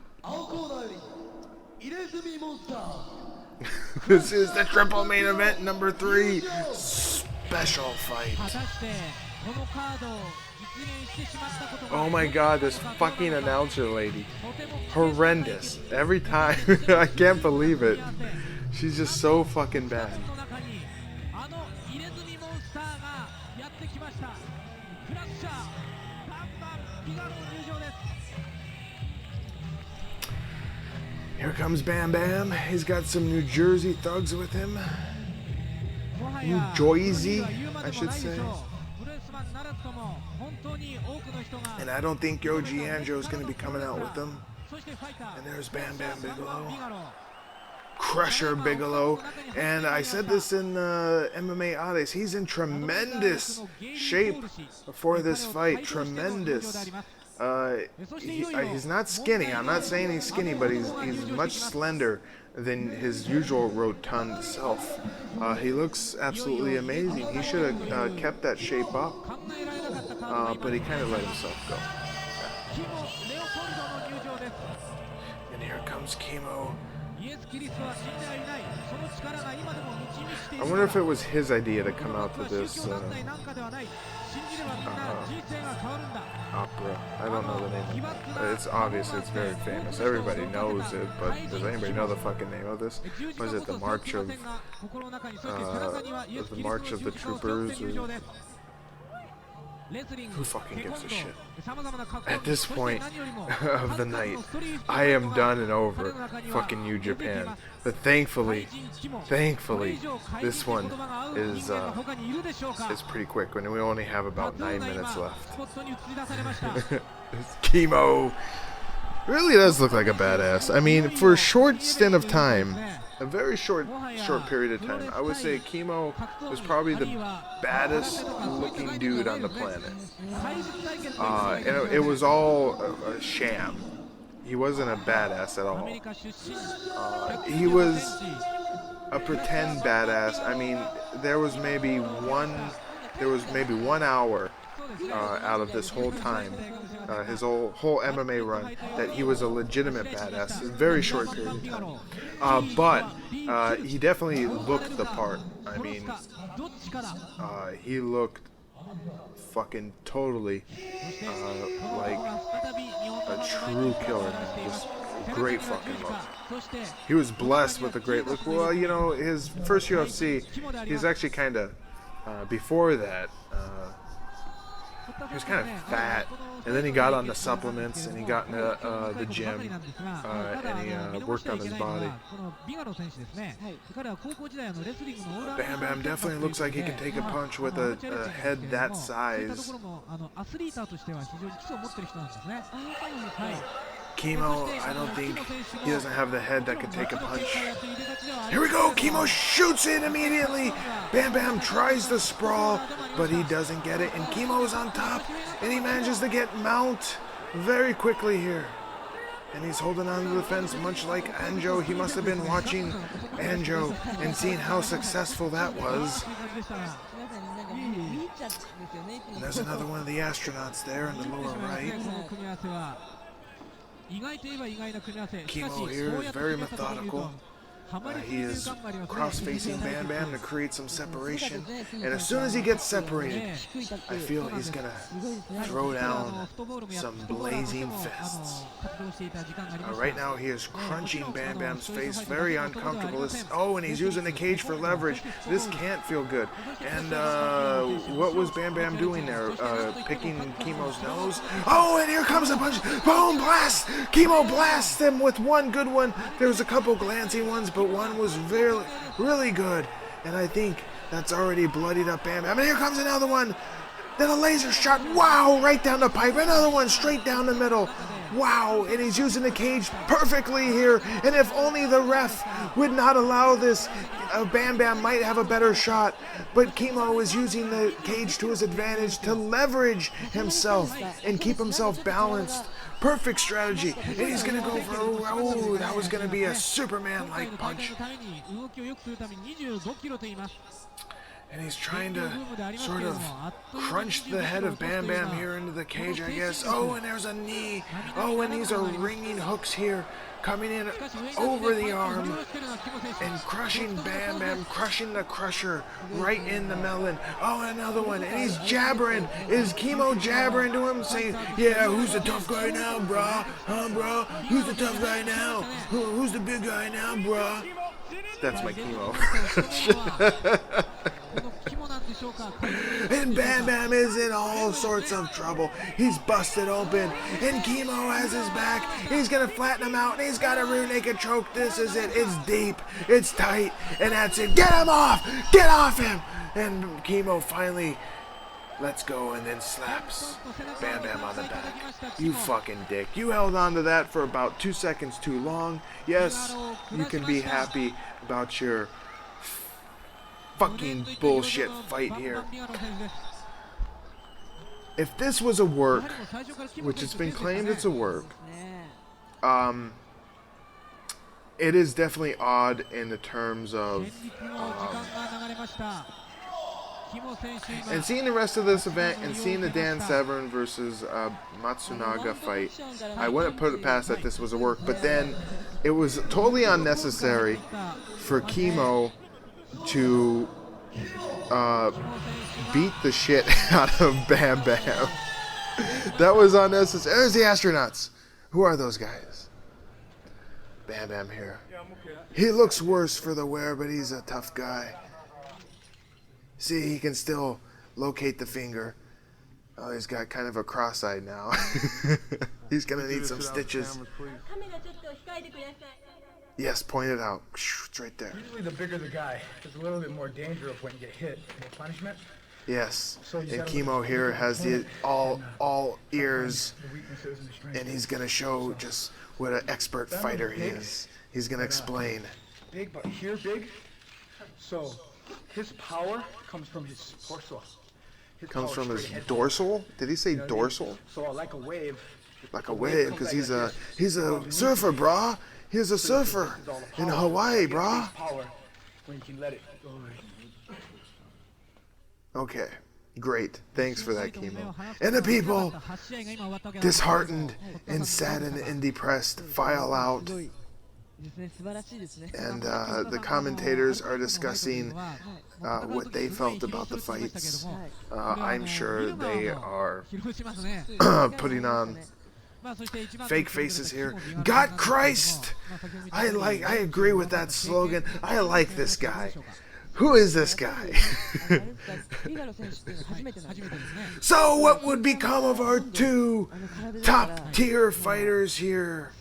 This is the triple main event number 3 special fight. Oh my god, this fucking announcer lady. Horrendous. Every time. I can't believe it. She's just so fucking bad. Here comes Bam Bam. He's got some New Jersey thugs with him. Joji, I should say. And I don't think Yoji Anjo is going to be coming out with them. And there's Bam Bam Bigelow. Crusher Bigelow. And I said this in MMA Oddies. He's in tremendous shape for this fight. Tremendous. He's not skinny. I'm not saying he's skinny, but he's much slender than his usual rotund self. He looks absolutely amazing. He should have kept that shape up, but he kind of let himself go. And here comes Kimo. I wonder if it was his idea to come out to this opera. I don't know the name of it. It's obvious, it's very famous. Everybody knows it, but does anybody know the fucking name of this? Was it the March of the Troopers? Or who fucking gives a shit? At this point of the night, I am done and over fucking you, Japan. But thankfully, this one is pretty quick when we only have about 9 minutes left. Kimo really does look like a badass. I mean, for a short stint of time, a very short period of time, I would say Kimo was probably the baddest looking dude on the planet. And it was all a sham. He wasn't a badass at all. He was a pretend badass. I mean, there was maybe 1 hour out of this whole time, his whole MMA run, that he was a legitimate badass. A very short period of time. But he definitely looked the part. I mean, he looked fucking totally like a true killer, man. Just great fucking look. He was blessed with a great look. Well, you know, his first UFC, he's actually kind of, before that, he was kind of fat, and then he got on the supplements, and he got into the gym, and he worked on his body. Bam Bam definitely looks like he can take a punch with a head that size. Kimo, I don't think he doesn't have the head that could take a punch. Here we go, Kimo shoots it immediately. Bam Bam tries to sprawl, but he doesn't get it, and Kimo's on top, and he manages to get mount very quickly here. And he's holding on to the fence, much like Anjo. He must have been watching Anjo and seeing how successful that was. And there's another one of the astronauts there in the lower right. Kimo here is very methodical. He is cross-facing Bam Bam to create some separation. And as soon as he gets separated, I feel he's going to throw down some blazing fists. Right now he is crunching Bam Bam's face, very uncomfortable. And he's using the cage for leverage. This can't feel good. And what was Bam Bam doing there? Picking Kimo's nose? Oh, and here comes a punch. Boom, blast! Kimo blasts him with one good one. There was a couple glancing ones, but one was really good, and I think that's already bloodied up Bam Bam. And here comes another one. Then a laser shot. Wow, right down the pipe. Another one straight down the middle. Wow, and he's using the cage perfectly here. And if only the ref would not allow this, Bam Bam might have a better shot. But Kimo is using the cage to his advantage to leverage himself and keep himself balanced. Perfect strategy. And he's going to go for that was going to be a Superman-like punch. And he's trying to sort of crunch the head of Bam Bam here into the cage, I guess. Oh, and there's a knee. Oh, and these are ringing hooks here, coming in over the arm and crushing Bam Bam, crushing the crusher right in the melon. Oh, another one. And he's jabbering. Is Kimo jabbering to him, saying, yeah, who's the tough guy now, brah? Huh, brah? Who's the tough guy now? Who's the big guy now, brah? That's my Kimo. And Bam Bam is in all sorts of trouble. He's busted open, and Kimo has his back. He's gonna flatten him out, and he's got a rear naked choke. This is it. It's deep, it's tight, and that's it. Get him off! Get off him! And Kimo finally lets go and then slaps Bam Bam on the back. You fucking dick. You held on to that for about 2 seconds too long. Yes, you can be happy about your fucking bullshit fight here. If this was a work, which it's been claimed it's a work, it is definitely odd in the terms of and seeing the rest of this event and seeing the Dan Severn versus Matsunaga fight, I wouldn't put it past that this was a work, but then it was totally unnecessary for Kimo to beat the shit out of Bam Bam. That was unnecessary. There's the astronauts. Who are those guys? Bam Bam here. He looks worse for the wear, but he's a tough guy. See, he can still locate the finger. Oh, he's got kind of a cross-eye now. He's gonna need some stitches. Yes, point it out. It's right there. Usually the bigger the guy, it's a little bit more dangerous when you get hit. More punishment. Yes, and Kimo here has the all ears, and he's gonna show just what an expert fighter he is. He's gonna explain. Big, but here big. So his power comes from his torso. Comes from his dorsal? Did he say dorsal? So like a wave. Like a wave, because he's a surfer, brah. He's a surfer in Hawaii, brah. Power when you can let it go. Okay, great. Thanks for that, Kimo. And the people, disheartened and saddened and depressed, file out. And the commentators are discussing what they felt about the fights. I'm sure they are putting on fake faces here. God Christ! I agree with that slogan. I like this guy. Who is this guy? So what would become of our two top tier fighters here?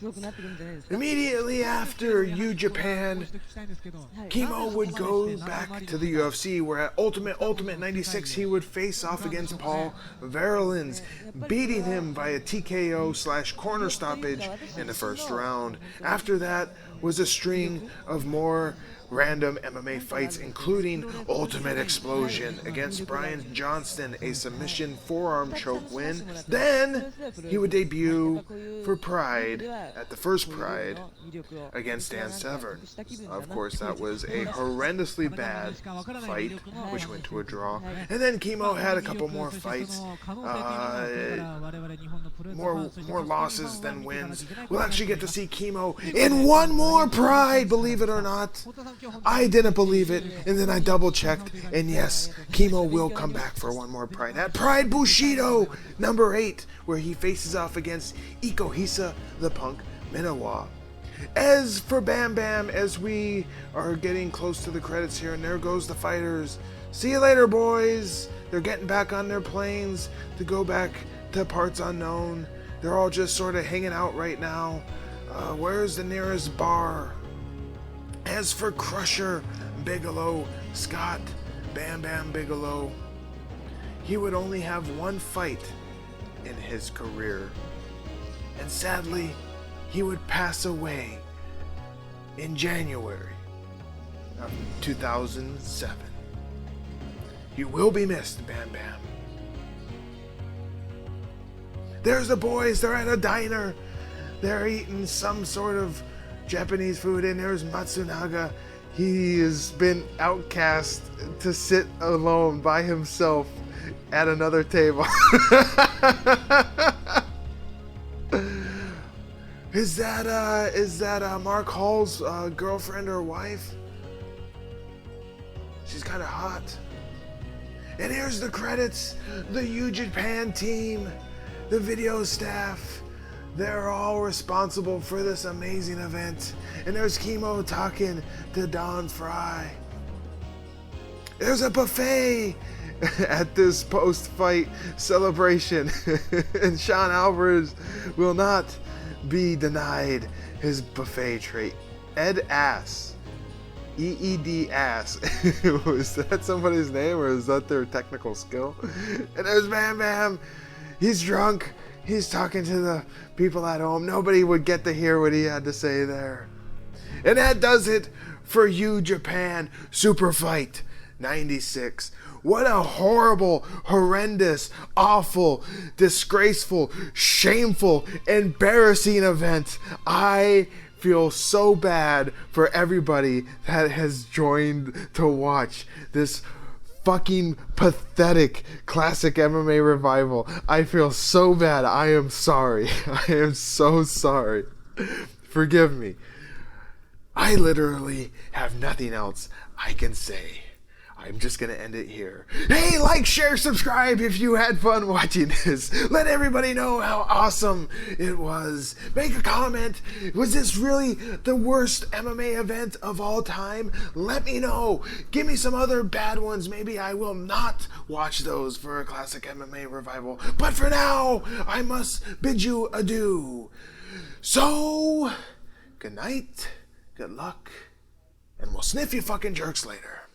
Immediately after U Japan, Kimo would go back to the UFC, where at Ultimate 96 he would face off against Paul Varelans, beating him via TKO/corner stoppage in the first round. After that was a string of more random MMA fights, including Ultimate Explosion against Brian Johnston, a submission forearm choke win. Then he would debut for Pride at the first Pride against Dan Severn. Of course, that was a horrendously bad fight, which went to a draw. And then Kimo had a couple more fights, more losses than wins. We'll actually get to see Kimo in one more Pride, believe it or not. I didn't believe it, and then I double checked, and yes, Kimo will come back for one more Pride at Pride Bushido number 8, where he faces off against Ikohisa the Punk Minowa. As for Bam Bam, as we are getting close to the credits here, and there goes the fighters. See you later, boys. They're getting back on their planes to go back to parts unknown. They're all just sort of hanging out right now. Where's the nearest bar? As for Crusher Bigelow Scott Bam Bam Bigelow, he would only have one fight in his career, and sadly he would pass away in January of 2007. You will be missed, Bam Bam. There's the boys, they're at a diner, they're eating some sort of Japanese food, and there's Matsunaga. He has been outcast to sit alone by himself at another table. Is that Mark Hall's girlfriend or wife? She's kind of hot. And here's the credits. The U Japan team, the video staff. They're all responsible for this amazing event. And there's Kimo talking to Don Frye. There's a buffet at this post-fight celebration. And Shawn Alvarez will not be denied his buffet treat. Ed Ass. EED Ass. Was that somebody's name or is that their technical skill? And there's Bam Bam. He's drunk. He's talking to the people at home. Nobody would get to hear what he had to say there. And that does it for You Japan Super Fight 96. What a horrible, horrendous, awful, disgraceful, shameful, embarrassing event. I feel so bad for everybody that has joined to watch this fucking pathetic classic MMA revival. I feel so bad. I am sorry. I am so sorry. Forgive me. I literally have nothing else I can say. I'm just gonna end it here. Hey, like, share, subscribe if you had fun watching this. Let everybody know how awesome it was. Make a comment. Was this really the worst MMA event of all time? Let me know. Give me some other bad ones. Maybe I will not watch those for a classic MMA revival. But for now, I must bid you adieu. So, good night, good luck, and we'll sniff you fucking jerks later.